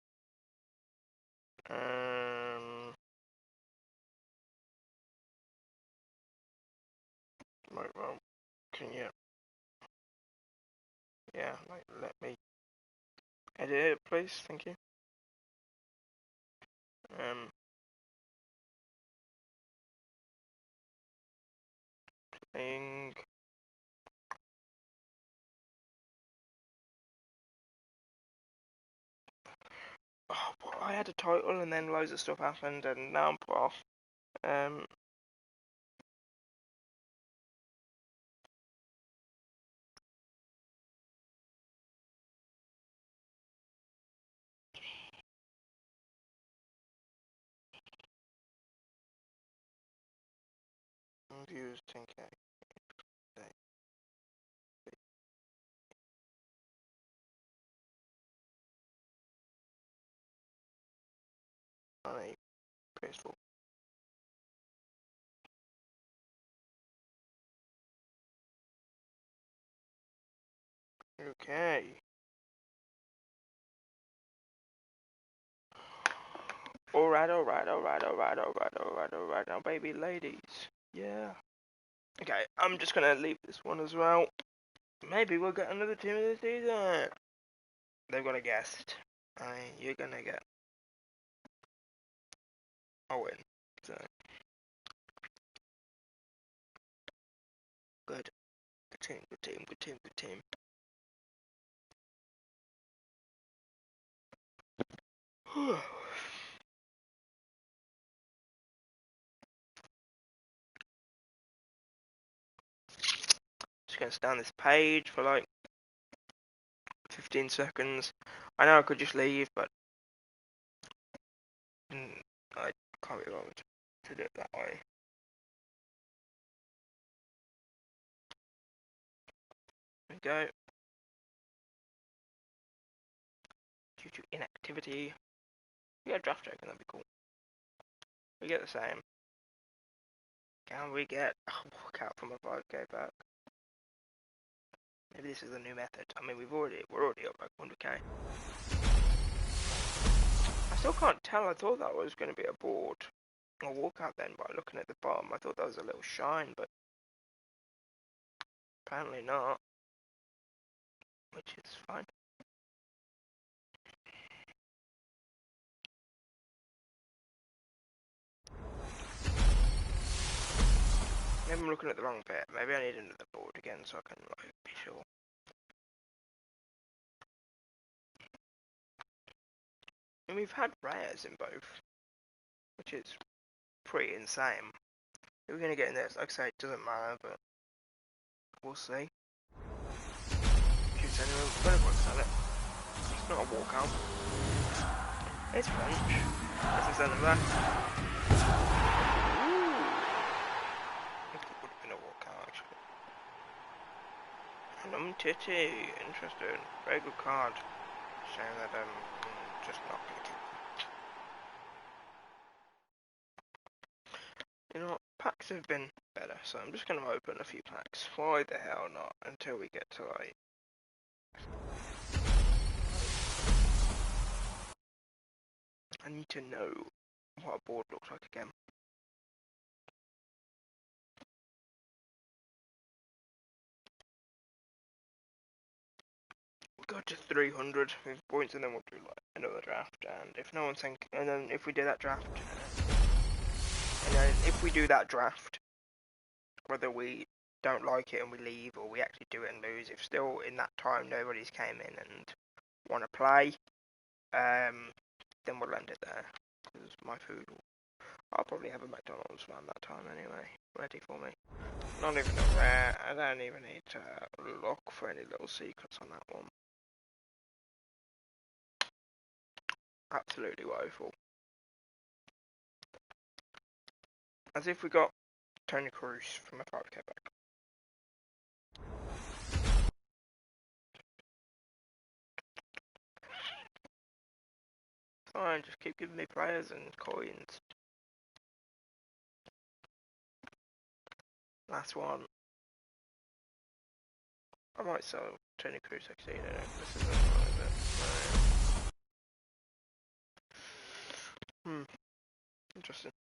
Right, well, can you? Yeah, like, let me edit it, please. Thank you. Playing. Oh, I had a title and then loads of stuff happened and now I'm put off. Views 10k. On a PS4. Okay. Alright now, baby ladies. Yeah. Okay, I'm just gonna leave this one as well. Maybe we'll get another team of the season. They've got a guest. You're gonna get a win. So good. Good team, good team, good team, good team. Just gonna stay on this page for like 15 seconds. I know I could just leave, but I can't be bothered to do it that way. There we go. Due to inactivity. We get a draft token, that'd be cool. We get the same. Can we get a walkout from a 5k back? Maybe this is a new method. I mean, we're already up like 100k. I still can't tell. I thought that was going to be a board. A walkout then by looking at the bottom. I thought that was a little shine, but apparently not. Which is fine. Never I'm looking at the wrong bit. Maybe I need another board again so I can like be sure. And we've had rares in both, which is pretty insane. Who are we gonna get in this? Like I say, it doesn't matter, but we'll see. Shoots anyone, we're gonna sell it. It's not a walkout. It's French. Let's send them back. Ooh. I think it would have been a walkout actually. Titty, interesting. Very good card. Shame that just not gonna keep. You know what? Packs have been better, so I'm just gonna open a few packs. Why the hell not? Until we get to like. I need to know what a board looks like again. We got to 300 with points, and then we'll do like another draft. And if no one's think, and then if we do that draft, and then if we do that draft, whether we don't like it and we leave, or we actually do it and lose, if still in that time nobody's came in and want to play, then we'll end it there. Because my food will. I'll probably have a McDonald's around that time anyway, ready for me. Not even a rare, I don't even need to look for any little secrets on that one. Absolutely woeful. As if we got Tony Cruz from a 5k back. Fine, just keep giving me players and coins. Last one. I might sell Tony Cruz actually. This isn't one, is it? No. Interesting.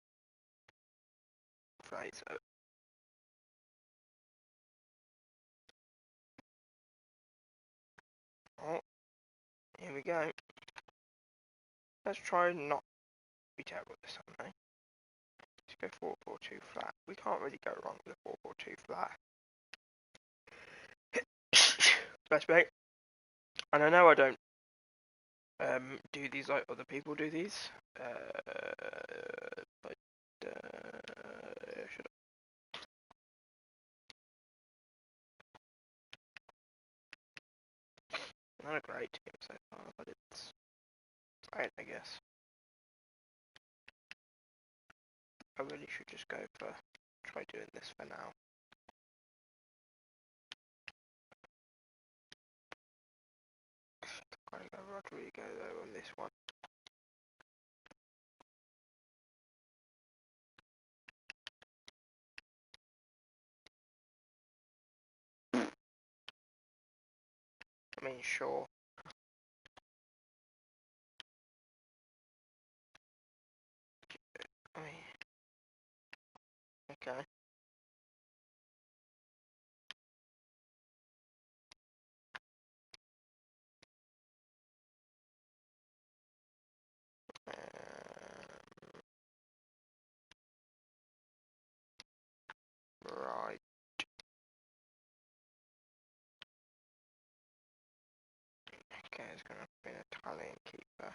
Right, so. Oh, here we go. Let's try not be terrible this time, eh? Let's go 4-4-2 flat. We can't really go wrong with a 4-4-2 flat. Best bet. And I know I don't do these like other people do these. But should I? Not a great team so far, but it's fine, I guess. I really should just go for try doing this for now. I think I'll go Rodrigo though on this one. I mean, sure. I mean, okay. Right. Okay, it's gonna be an Italian keeper.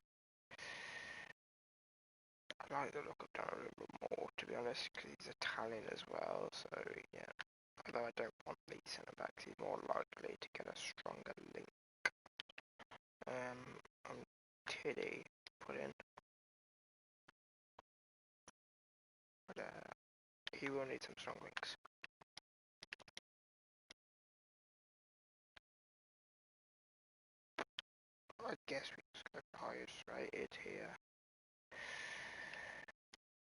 I like the look of Donnarumma a little bit more, to be honest, because he's Italian as well. So yeah. Although I don't want these centre backs, he's more likely to get a stronger link. I'm Tiddy put in. But he will need some strong links. I guess we just go for highest rated here.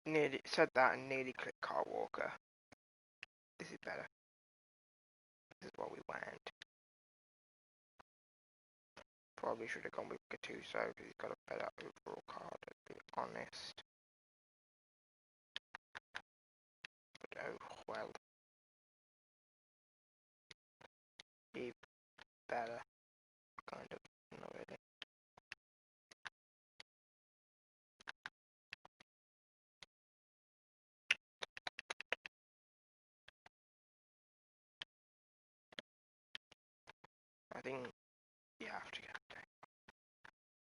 Nearly said that and nearly clicked Carl Walker. This is better. This is what we want. Probably should have gone with Gattuso because he's got a better overall card, to be honest. But oh well. He better. Kind of. Not really. think you have to get a day.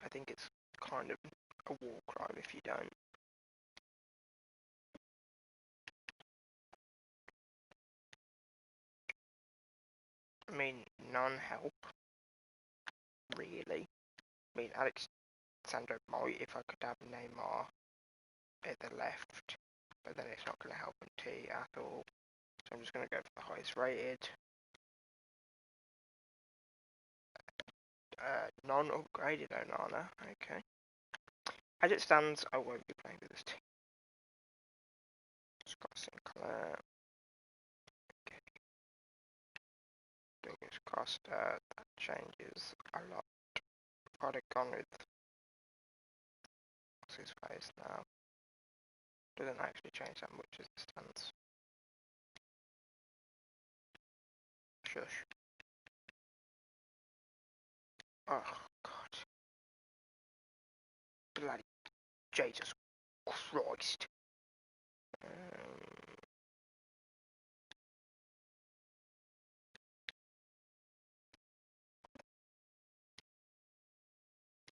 I think it's kind of a war crime if you don't. I mean, none help, really. I mean, Alexandro might if I could have Neymar at the left, but then it's not going to help T at all. So I'm just going to go for the highest rated. Non-upgraded Onana, okay. As it stands, I won't be playing with this team. Scott Sinclair. Okay. Douglas Costa, that changes a lot. I'd have gone with what's his face now. Doesn't actually change that much as it stands. Shush. Oh god. Bloody Jesus Christ.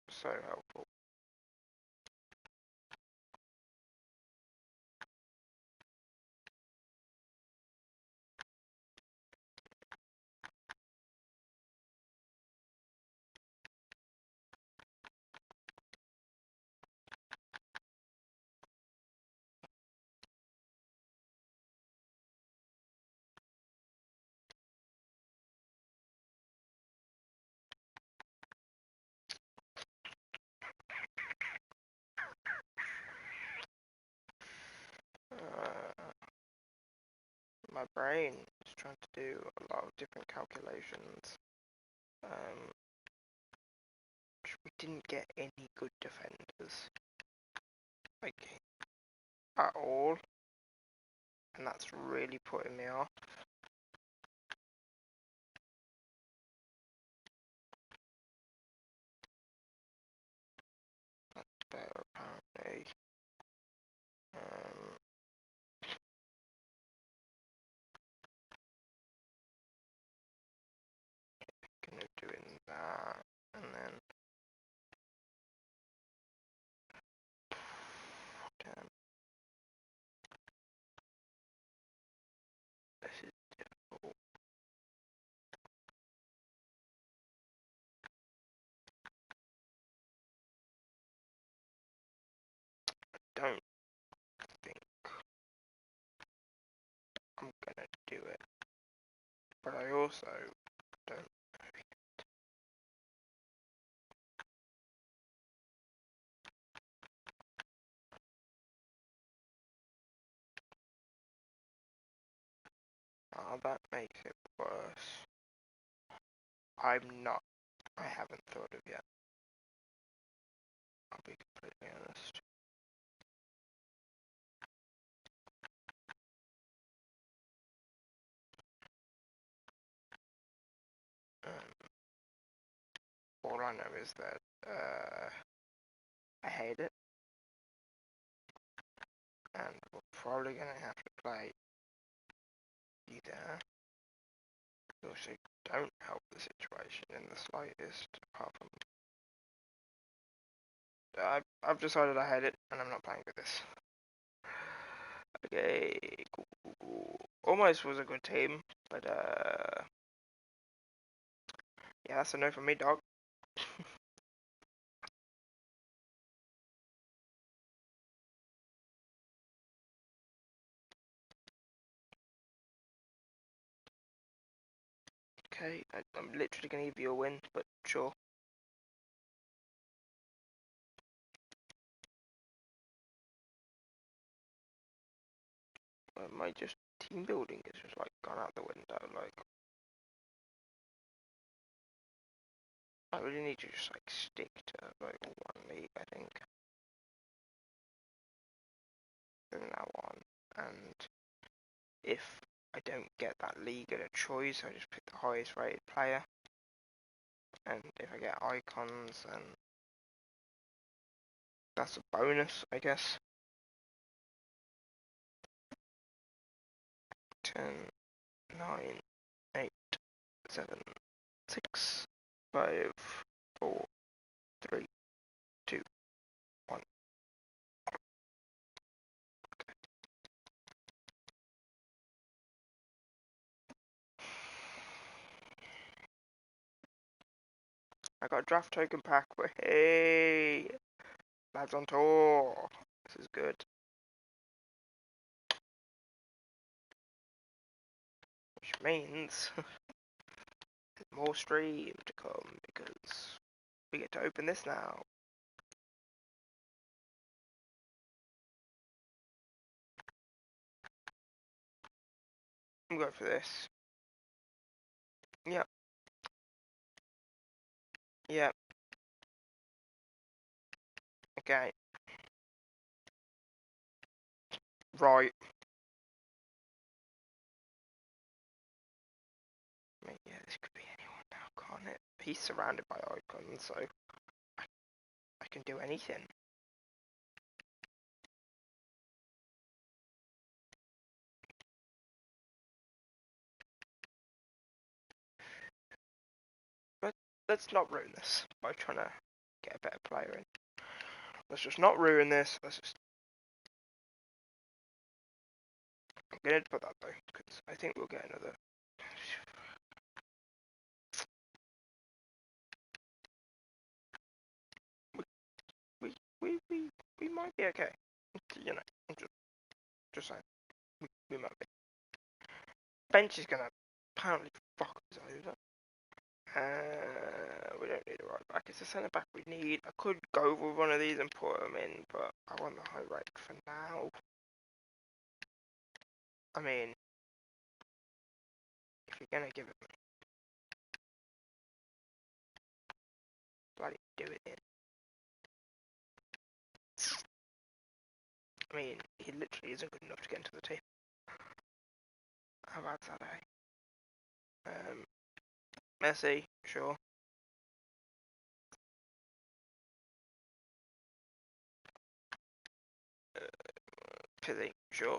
So helpful. My brain is trying to do a lot of different calculations. We didn't get any good defenders, like, at all, and that's really putting me off. That's better, apparently. Gonna doing that, and then damn, this is difficult. I don't think I'm gonna do it, but I also don't know yet. Oh, that makes it worse. I haven't thought of yet. I'll be completely honest. All I know is that I hate it, and we're probably gonna have to play either. Which don't help the situation in the slightest, apart from I've decided I hate it, and I'm not playing with this. Okay, cool. Almost was a good team, but yeah, that's a no from me, dog. Okay, I'm literally gonna give you a win, but sure. My just team building is just like gone out the window. Like, I really need to just like stick to like one league, I think, from now on. And if I don't get that league at a choice, I just pick the highest rated player. And if I get icons, then that's a bonus, I guess. 10, 9, 8, 7, 6, 5, 4, 3, 2, 1. I got a draft token pack, but hey, lads on tour. This is good. Which means there's more stream to come because we get to open this now. I'm going for this. Yep. Yep. Okay. Right. I mean, yeah, this could be anyone now, can't it? He's surrounded by icons, so I can do anything. But let's not ruin this by trying to get a better player in. Let's just not ruin this. Let's just. I'm gonna put that though, because I think we'll get another. We might be okay. You know, I'm just saying. We might be. Bench is gonna apparently fuck us over. We don't need a right back. It's a centre back we need. I could go with one of these and put them in, but I want the high rate for now. I mean, if you're gonna give it me, bloody do it in. I mean, he literally isn't good enough to get into the team. How bad's that, eh? Messi, sure. Pizzy, sure.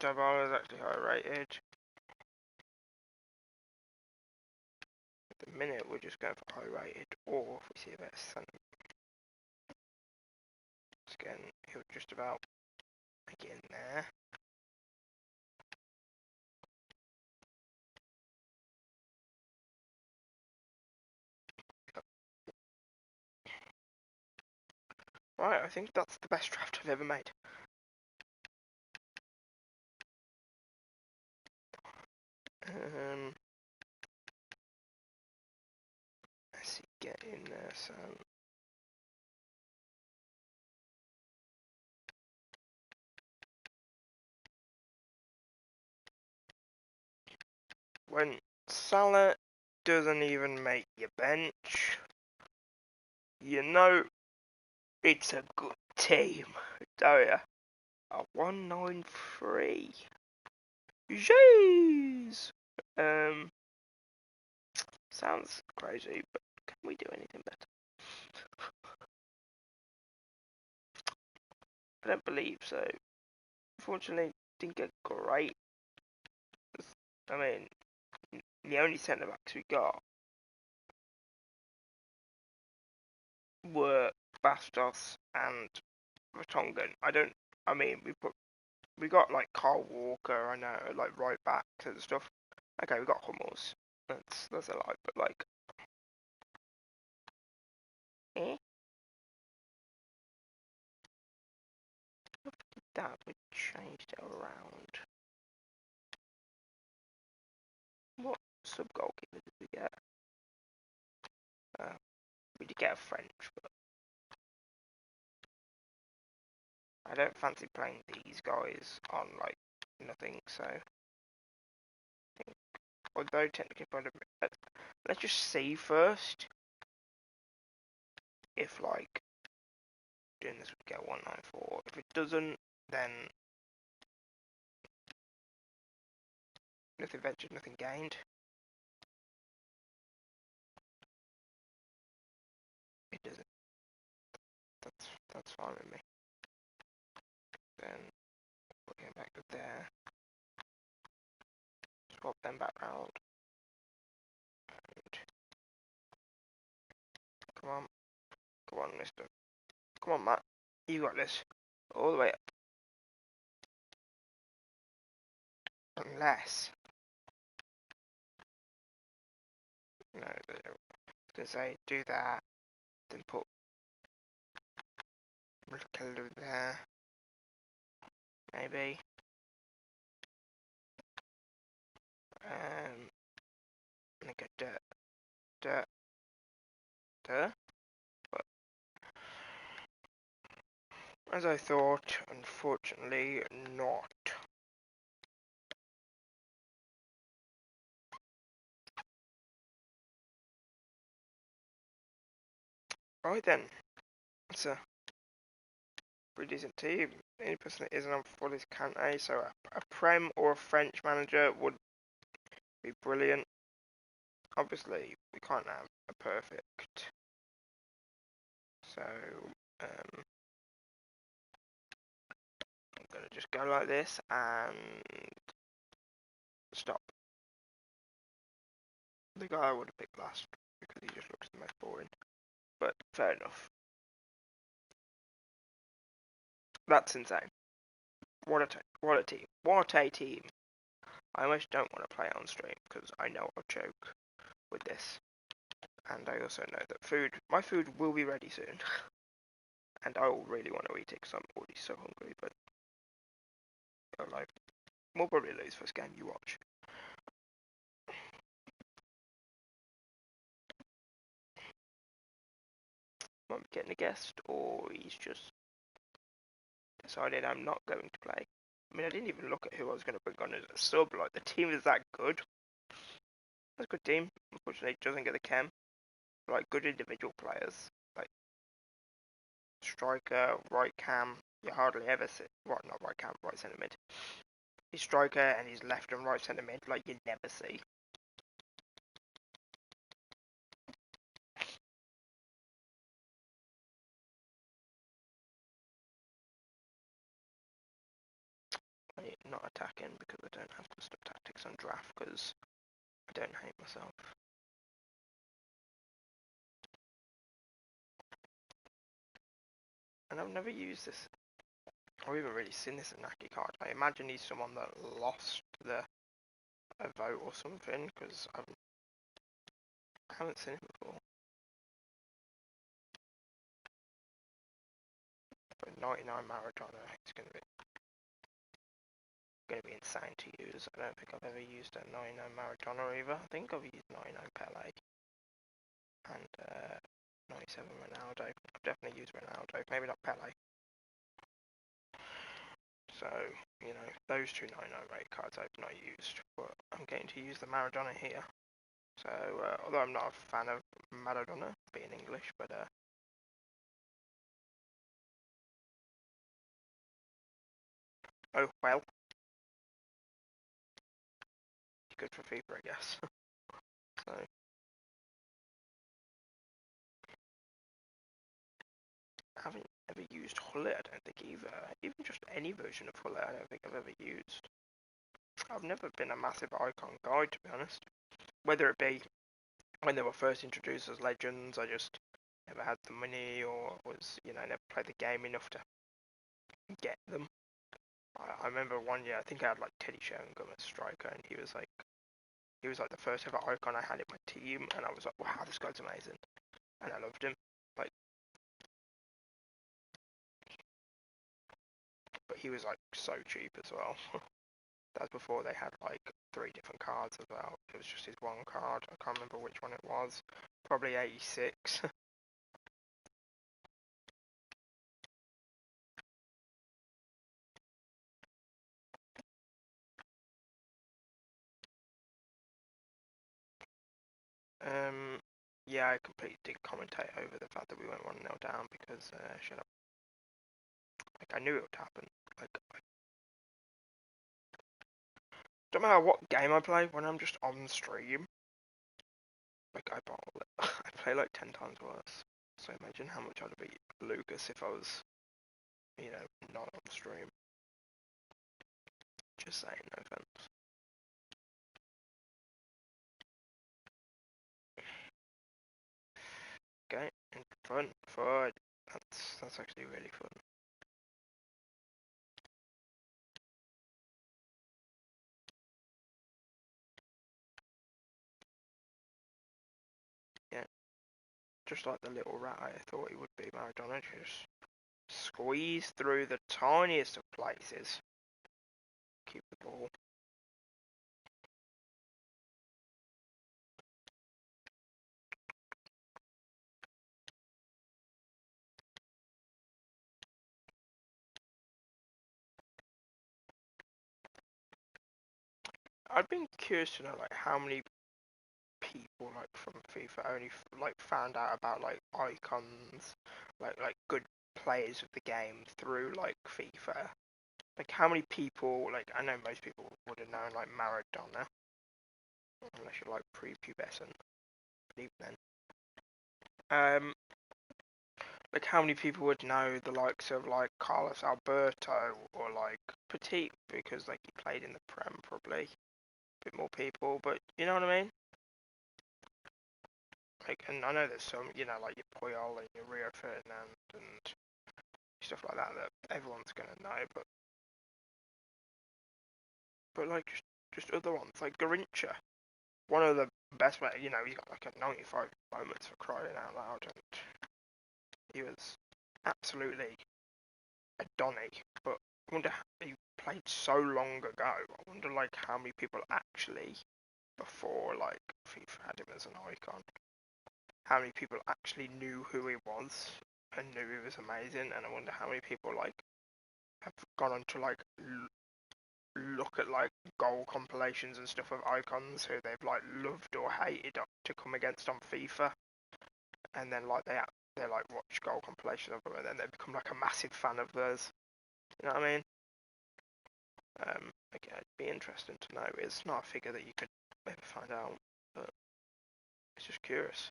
Jabbar is actually high rated. At the minute, we're just going for high rated, or if we see a better centre. Again, he'll just about make it in there. Right, I think that's the best draft I've ever made. Let's see, get in there, son. When Salah doesn't even make your bench, you know it's a good team, don't you? A 193. Jeez. Sounds crazy, but can we do anything better? I don't believe so. Unfortunately, didn't get great. I mean, the only centre backs we got were Bastos and Vertonghen. I mean, we got like Carl Walker, I know, like right backs and stuff. Okay, we got Hummels. That's a lie, but like, eh? That we changed it around. What sub goalkeeper did we get? We did get a French, but I don't fancy playing these guys on like nothing. So, I think, although technically, let's just see first if like doing this would get 194. If it doesn't, then nothing ventured, nothing gained. It doesn't. That's fine with me. Then we'll get back to there. Swap them back round. And come on. Come on, mister. Come on, Matt. You got this. All the way up. Unless. No, I was going to say, do that. Then put colour there. Maybe. And get dirt. Dirt. Dirt. But as I thought, unfortunately, not. Right then. It's a pretty decent team. The only person that isn't on full is Kante, so a Prem or a French manager would be brilliant. Obviously, we can't have a perfect. So, I'm going to just go like this and stop. The guy I would have picked last because he just looks the most boring. But fair enough. That's insane. What a team. What a team. I almost don't want to play on stream because I know I'll choke with this. And I also know that my food will be ready soon. And I will really want to eat it because I'm already so hungry. But like, we'll probably lose first game you watch. Might be getting a guest, or he's just decided I'm not going to play. I mean, I didn't even look at who I was going to bring on as a sub. Like, the team is that good. That's a good team. Unfortunately, it doesn't get the chem. Like, good individual players. Like, striker, right cam, you hardly ever see. Well, not right cam, right centre mid. He's striker and he's left and right centre mid, like, you never see. I'm not attacking because I don't have custom tactics on draft because I don't hate myself. And I've never used this or even really seen this Naki card. I imagine he's someone that lost a vote or something because I haven't seen it before. But 99 Maradona, it's going to be insane to use. I don't think I've ever used a 99 Maradona either. I think I've used 99 Pele and 97 Ronaldo. I've definitely used Ronaldo, maybe not Pele. So, you know, those two 99 rate cards I've not used, but I'm getting to use the Maradona here. So, although I'm not a fan of Maradona being English, but oh well. Good for FIFA, I guess. So, I haven't ever used Hullet, I don't think either. Even just any version of Hullet, I don't think I've ever used. I've never been a massive icon guy, to be honest. Whether it be when they were first introduced as legends, I just never had the money or was, you know, never played the game enough to get them. I remember one year, I think I had like Teddy Sheringham as striker, and he was like the first ever icon I had in my team, and I was like, wow, this guy's amazing, and I loved him. Like, but he was like so cheap as well. That was before they had like 3 different cards as well. It was just his one card. I can't remember which one it was. Probably 86. Yeah, I completely did commentate over the fact that we went 1-0 down because, shut up. Like, I knew it would happen. Like, don't matter what game I play, when I'm just on stream, like, I play like 10 times worse. So imagine how much I'd beat Lucas if I was, you know, not on stream. Just saying, no offense. Okay, and fun. That's actually really fun. Yeah, just like the little rat I thought he would be, Maradona. Just squeeze through the tiniest of places. Keep the ball. I'd been curious to know like how many people like from FIFA only like found out about like icons, like good players of the game through like FIFA. Like how many people, like I know most people would have known like Maradona, unless you're like prepubescent, but even then. Like how many people would know the likes of like Carlos Alberto or like Petit because like he played in the Prem probably. A bit more people, but you know what I mean? Like, and I know there's some, you know, like your Puyol and your Rio Ferdinand and stuff like that everyone's gonna know, but like just other ones like Garincha, one of the best players. You know, he's got like a 95 moments for crying out loud, and he was absolutely a Donny. But I wonder how he played so long ago. I wonder like how many people actually before like FIFA had him as an icon. How many people actually knew who he was and knew he was amazing, and I wonder how many people like have gone on to like look at like goal compilations and stuff of icons who they've like loved or hated to come against on FIFA, and then like they like watch goal compilations of them, and then they become like a massive fan of theirs. You know what I mean? Okay, it'd be interesting to know. It's not a figure that you could ever find out, but it's just curious.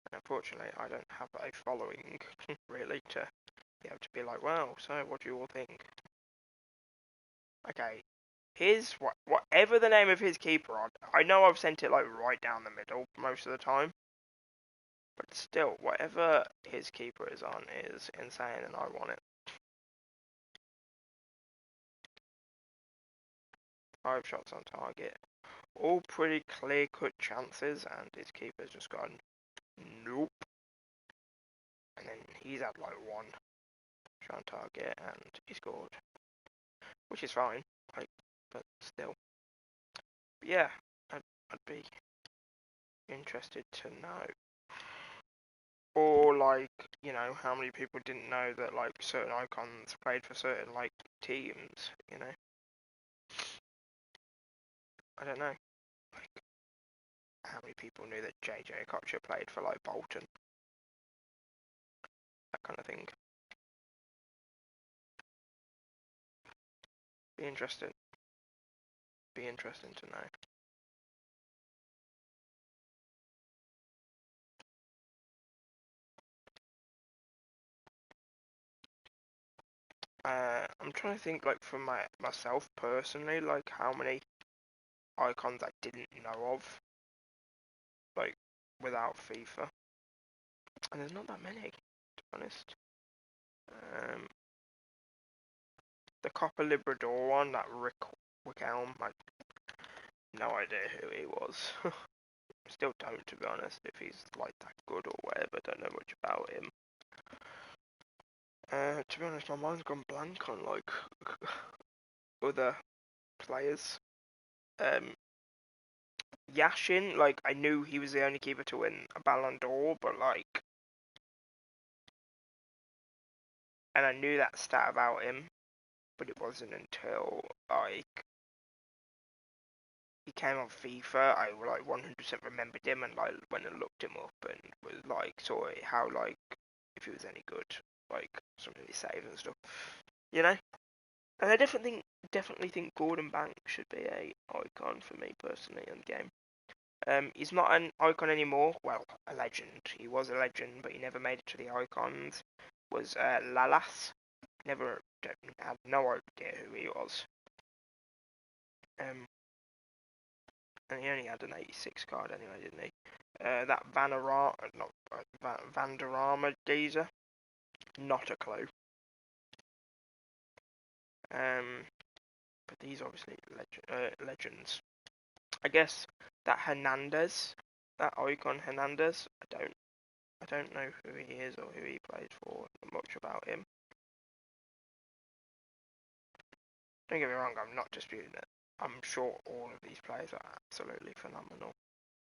And unfortunately, I don't have a following really to be able to be like, well, so what do you all think? Okay, whatever the name of his keeper on, I know I've sent it like right down the middle most of the time, but still, whatever his keeper is on is insane, and I want it. 5 shots on target, all pretty clear-cut chances, and his keeper's just gone nope, and then he's had like 1 shot on target, and he scored, which is fine, like, but still, but yeah, I'd be interested to know. Or like, you know, how many people didn't know that like certain icons played for certain like teams, you know? I don't know. Like how many people knew that JJ Okocha played for like Bolton? That kind of thing. Be interesting. Be interesting to know. I'm trying to think like for myself personally, like how many icons I didn't know of, like without FIFA. And there's not that many, to be honest. Um, the Copper Librador one, that Rick Wickelm, I no idea who he was. Still don't, to be honest, if he's like that good or whatever. Don't know much about him. To be honest, my mind's gone blank on like other players. Um, Yashin, like I knew he was the only keeper to win a Ballon d'Or, but like, and I knew that stat about him, but it wasn't until like he came on FIFA, I like 100% remembered him and like went and looked him up and was like saw how like if he was any good, like some of his saves and stuff, you know. And I definitely think Gordon Banks should be a icon for me personally in the game. He's not an icon anymore. Well, a legend. He was a legend, but he never made it to the icons. Was Lalas? Never had no idea who he was. And he only had an 86 card anyway, didn't he? That Vanderarma geezer, not a clue. But these obviously legends. I guess that Hernandez, that icon Hernandez. I don't know who he is or who he plays for. Not much about him. Don't get me wrong, I'm not disputing it. I'm sure all of these players are absolutely phenomenal.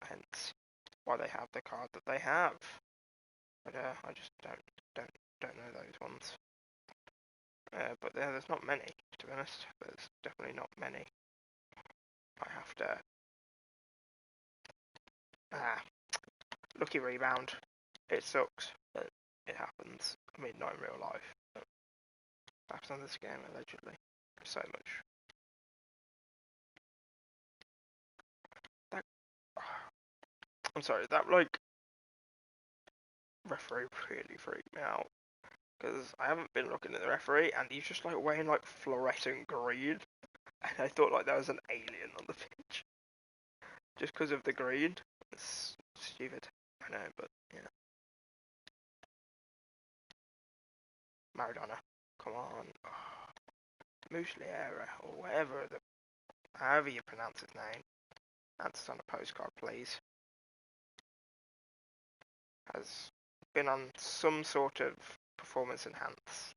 Hence why they have the card that they have. But I just don't know those ones. But there's not many, to be honest. There's definitely not many. I have to. Lucky rebound. It sucks, but it happens. I mean, not in real life. But it happens on this game, allegedly. So much. That. I'm sorry. That like referee really freaked me out. Because I haven't been looking at the referee, and he's just like wearing like fluorescent green, and I thought like there was an alien on the pitch, just because of the green. It's stupid, I know, but yeah. Maradona, come on, Muslera or whatever however you pronounce his name. Answers on a postcard, please. Has been on some sort of performance enhanced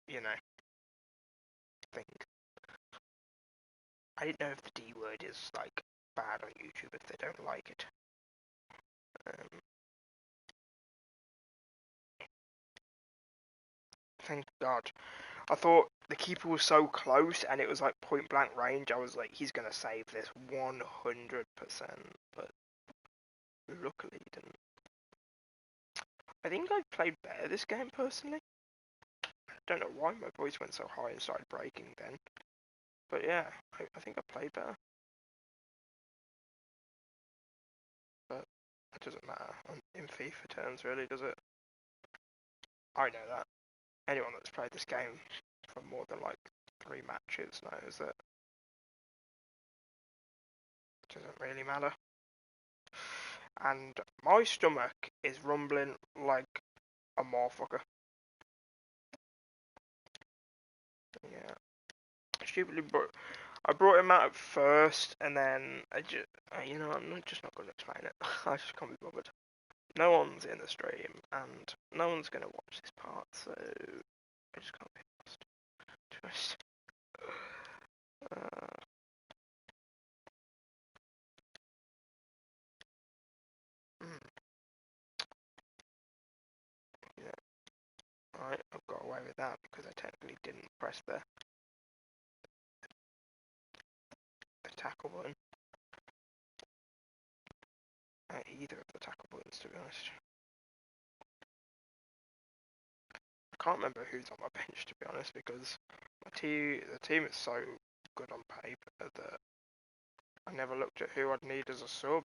you know, thing. I didn't know if the D word is like bad on YouTube if they don't like it. Thank God. I thought the keeper was so close and it was like point blank range. I was like, he's gonna save this 100%, but luckily he didn't. I think I played better this game personally. I don't know why my voice went so high and started breaking then. But yeah, I think I played better. But it doesn't matter in FIFA terms, really, does it? I know that. Anyone that's played this game for more than like 3 matches knows that it doesn't really matter. And my stomach is rumbling like a motherfucker. Yeah. Stupidly, but I brought him out at first, and then I just, you know, I'm just not going to explain it. I just can't be bothered. No one's in the stream, and no one's going to watch this part, so I just can't be asked. Just, yeah. Alright, I've got away with that because I technically didn't press the tackle button. Either of the tackle buttons, to be honest. I can't remember who's on my bench, to be honest, because the team is so good on paper that I never looked at who I'd need as a sub.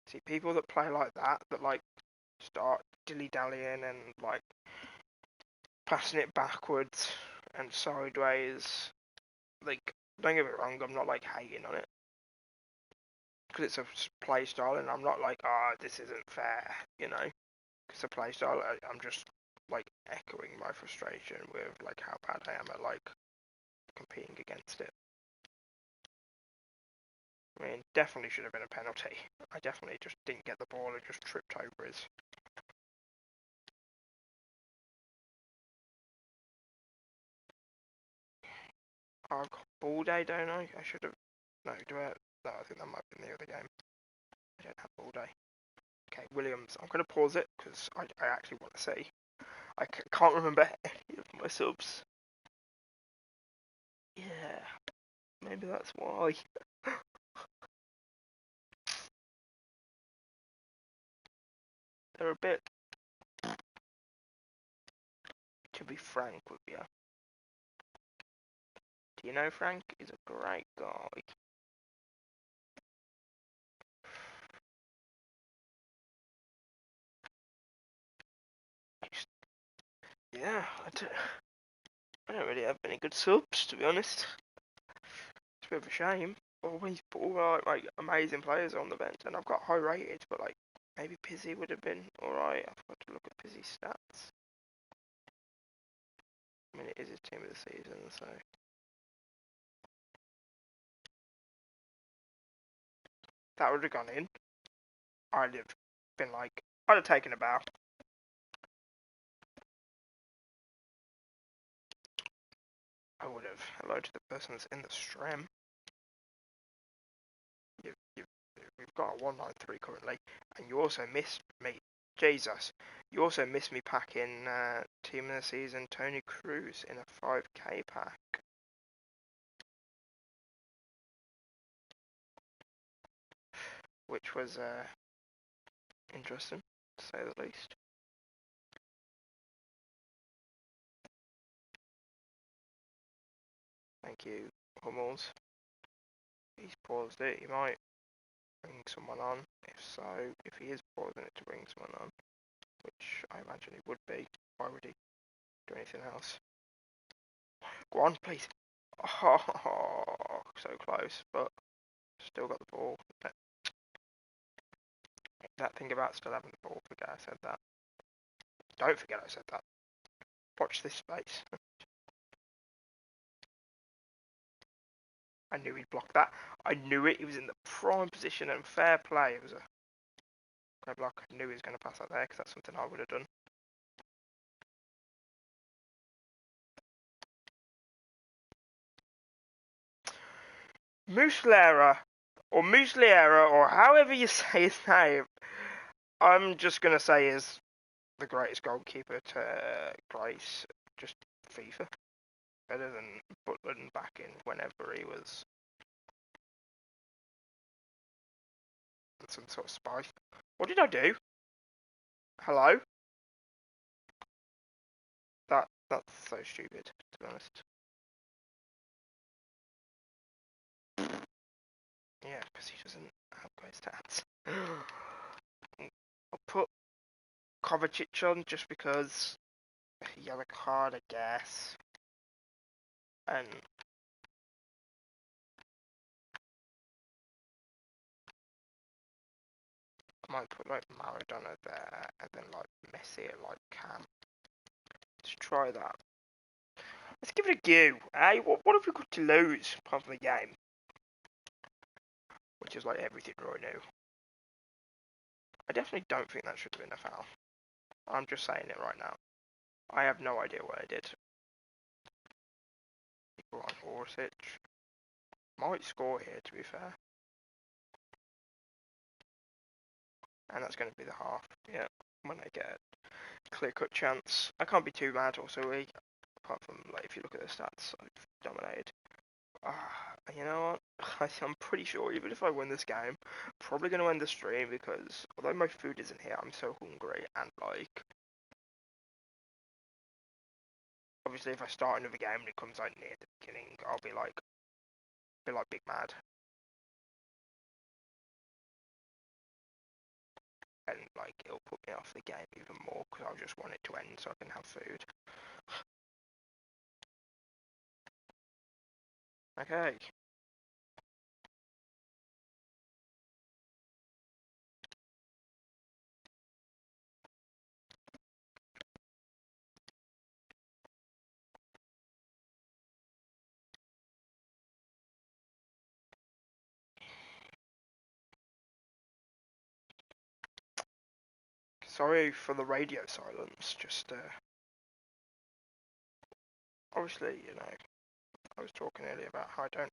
See, people that play like that like start dilly-dallying and like passing it backwards and sideways, like, don't get me wrong, I'm not like hating on it, because it's a play style, and I'm not like, this isn't fair, you know, because a play style. I'm just like echoing my frustration with like how bad I am at like competing against it. I mean, definitely should have been a penalty. I definitely just didn't get the ball and just tripped over his. I've got ball day, don't I? I should have. No, do I? No, I think that might have been the other game. I don't have ball day. Okay, Williams. I'm going to pause it because I actually want to see. I can't remember any of my subs. Yeah, maybe that's why. They're a bit, to be frank with you. Do you know Frank is a great guy? yeah, I don't really have any good subs, to be honest. It's a bit of a shame. Always put all like amazing players on the bench, and I've got high rated, but like maybe Pizzy would have been alright. I've got to look at Pizzy's stats. I mean, it is his team of the season, so. That would have gone in. I'd have been like, I'd have taken a bow. I would have. Hello to the person that's in the stream. We've got a 193 currently, and you also missed me. Jesus. You also missed me packing team of the season Tony Cruz in a 5k pack. Which was interesting, to say the least. Thank you, Hummels. He's paused it. He might bring someone on. If so, if he is pausing it to bring someone on, which I imagine he would be, why would he do anything else? Go on, please. Oh, so close, but still got the ball. That thing about still having the ball, forget I said that. Don't forget I said that. Watch this space. I knew he'd block that. I knew it. He was in the prime position and fair play. It was a great block. I knew he was going to pass that there because that's something I would have done. Muslera, or however you say his name, I'm just going to say is the greatest goalkeeper to grace just FIFA. Better than Butland back in whenever he was some sort of spy. What did I do? Hello? That's so stupid, to be honest. Yeah, because he doesn't have great stats. I'll put Kovacic on just because yellow card, I guess. And I might put like Maradona there and then like Messi at like Cam. Let's try that. Let's give it a go. Hey, what have we got to lose apart from the game? Which is like everything right now. I definitely don't think that should have been a foul. I'm just saying it right now. I have no idea what I did. Go on, Orsic. Might score here, to be fair. And that's going to be the half. Yeah, when I get a clear-cut chance. I can't be too mad also, apart from, like, if you look at the stats, I've dominated. You know what? I'm pretty sure even if I win this game, I'm probably going to end the stream because although my food isn't here, I'm so hungry and, like, obviously if I start another game and it comes out near the beginning, I'll be like big mad. And like it'll put me off the game even more because I just want it to end so I can have food. Okay. Sorry for the radio silence, just obviously, you know, I was talking earlier about how I don't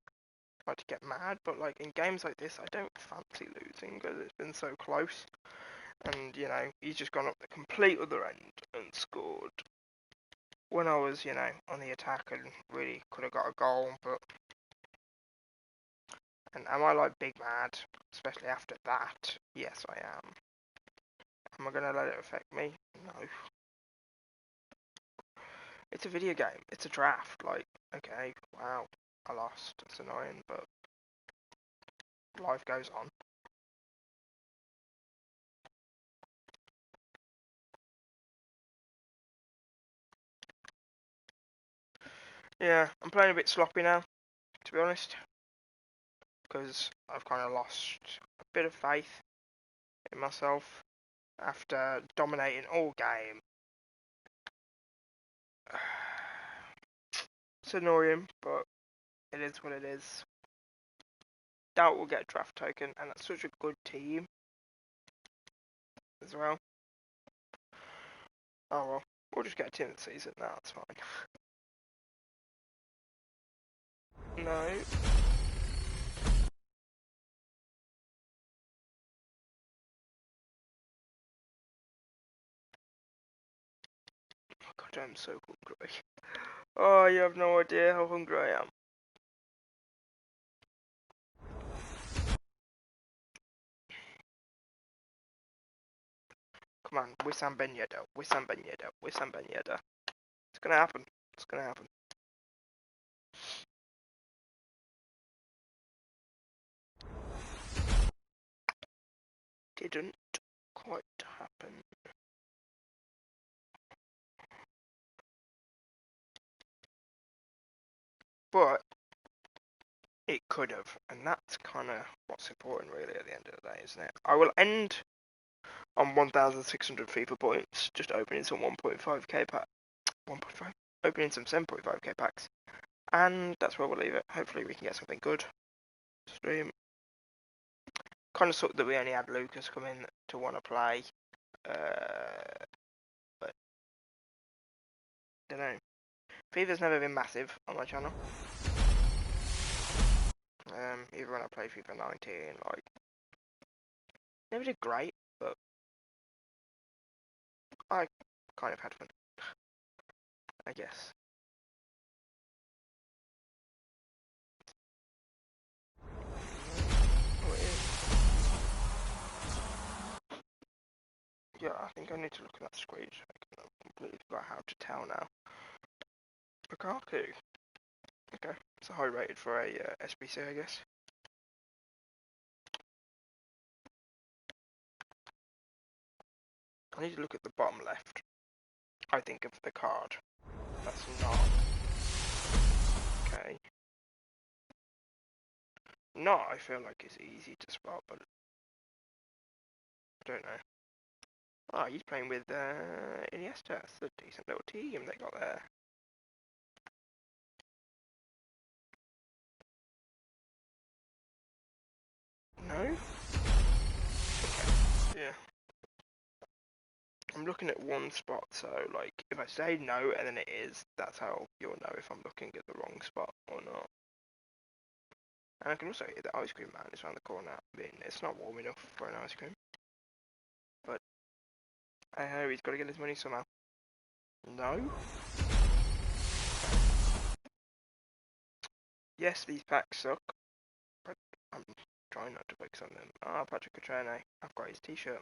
like to get mad, but like in games like this I don't fancy losing because it's been so close. And, you know, he's just gone up the complete other end and scored when I was, you know, on the attack and really could have got a goal, but... And am I, like, big mad, especially after that? Yes, I am. Am I going to let it affect me? No. It's a video game. It's a draft. Like, okay, wow, I lost. It's annoying, but life goes on. Yeah, I'm playing a bit sloppy now, to be honest, because I've kind of lost a bit of faith in myself after dominating all game. It's annoying, but it is what it is. Doubt we'll get a draft token, and that's such a good team as well. Oh well, we'll just get a team of the season now, it's fine. No. Oh god, I'm so hungry. Oh, you have no idea how hungry I am. Come on, Wissam Ben Yedder, Wissam Ben Yedder, Wissam Ben Yedder. It's gonna happen. It's gonna happen. Didn't quite happen. But it could have, and that's kind of what's important really at the end of the day, isn't it? I will end on 1,600 FIFA points, just opening some 1.5k pack, 1.5, opening some 7.5k packs, and that's where we'll leave it. Hopefully we can get something good. Stream. Kind of sucked that we only had Lucas come in to want to play, but don't know. FIFA's never been massive on my channel. Even when I played FIFA 19, like, never did great, but I kind of had fun, I guess. Oh, it is. Yeah, I think I need to look at that screen. I completely forgot how to tell now. Lukaku. Okay, it's a high rated for a SBC, I guess. I need to look at the bottom left. I think of the card. That's not. Okay. Not, I feel like it's easy to spot, but I don't know. Oh, he's playing with Iniesta. That's a decent little team they got there. No? Okay. Yeah. I'm looking at one spot, so like if I say no and then it is, that's how you'll know if I'm looking at the wrong spot or not. And I can also hear the ice cream man is around the corner. I mean, it's not warm enough for an ice cream, but I know he's got to get his money somehow. No? Yes, these packs suck, but I'm trying not to focus on them. Ah, Patrick Catrone. I've got his t-shirt.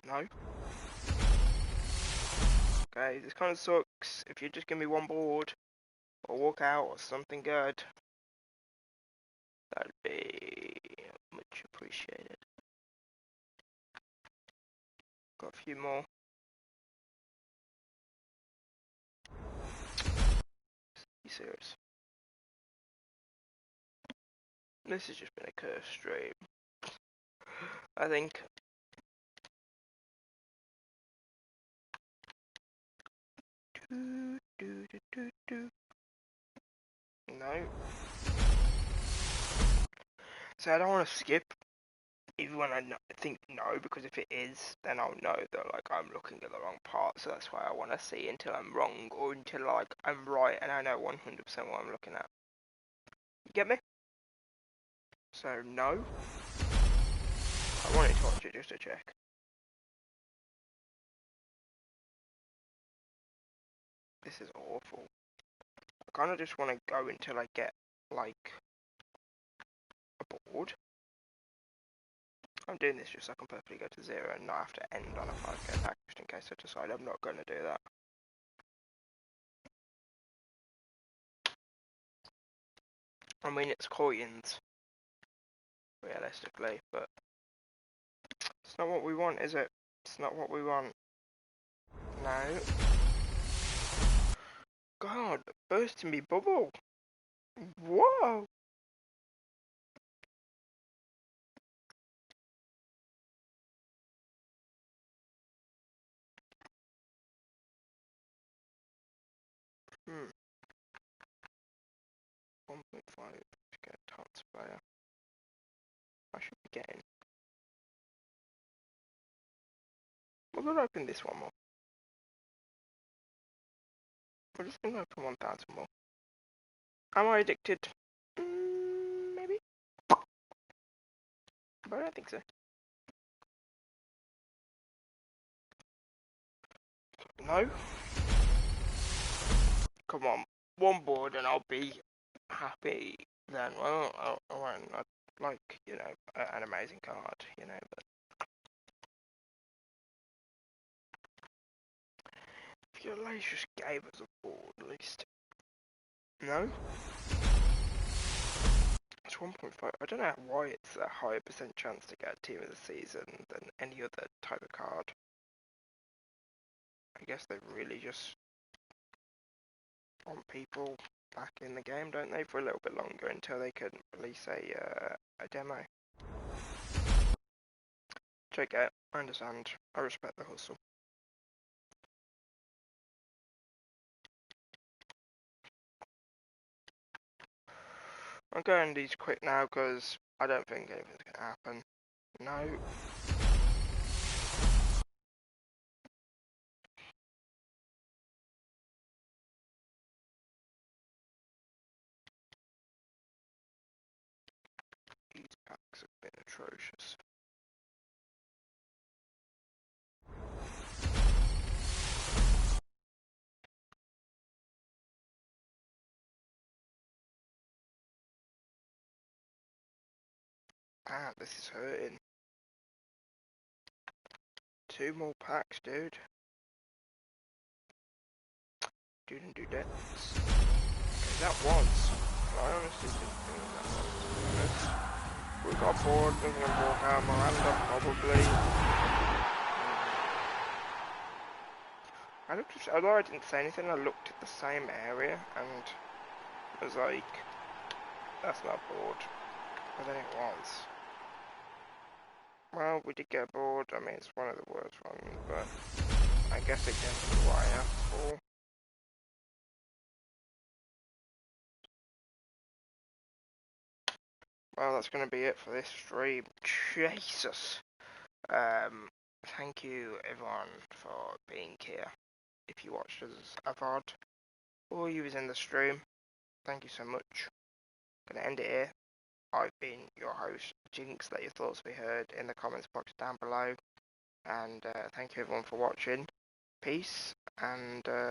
No? Okay, this kind of sucks. If you just give me one board, or walk out, or something good, that'd be much appreciated. Got a few more. Are you serious? This has just been a cursed stream. I think. No. So I don't want to skip, even when I think no, because if it is, then I'll know that like I'm looking at the wrong part. So that's why I want to see until I'm wrong or until like I'm right and I know 100% what I'm looking at. You get me? So no. I wanted to watch it just to check. This is awful. I kind of just want to go until I get like a board. I'm doing this just so I can perfectly go to 0 and not have to end on a 5k pack just in case I decide I'm not going to do that. I mean, it's coins, realistically, but It's not what we want, is it? It's not what we want. No. God, bursting me bubble. Whoa. Hmm. 1.5 to get a tots player. I should be getting. We're gonna open this one more. We're just gonna open 1,000 more. Am I addicted? Maybe. But I don't think so. No. Come on, one board and I'll be happy. Then, well, I won't. I'd like, you know, an amazing card, you know, but if your ladies just gave us a board, at least. No? It's 1.5. I don't know why it's a higher percent chance to get a team of the season than any other type of card. I guess they really just want people back in the game, don't they, for a little bit longer until they can release a demo. Check it. I understand. I respect the hustle. I'm going these quick now because I don't think anything's going to happen. No. These packs have been atrocious. Ah, this is hurting. 2 more packs, dude. Dude and dudettes. Okay, that was. I honestly didn't think that was. We got bored, looking at more Miranda, probably. I looked, although I didn't say anything, I looked at the same area and was like, that's not bored. But then it was. Well, we did get bored. I mean, it's one of the worst ones, but I guess it gets what I asked for. Well, that's going to be it for this stream. Jesus. Thank you everyone for being here. If you watched us a VOD or you was in the stream, thank you so much. Gonna end it here. I've been your host, Jinx. Let your thoughts be heard in the comments box down below. And thank you everyone for watching. Peace and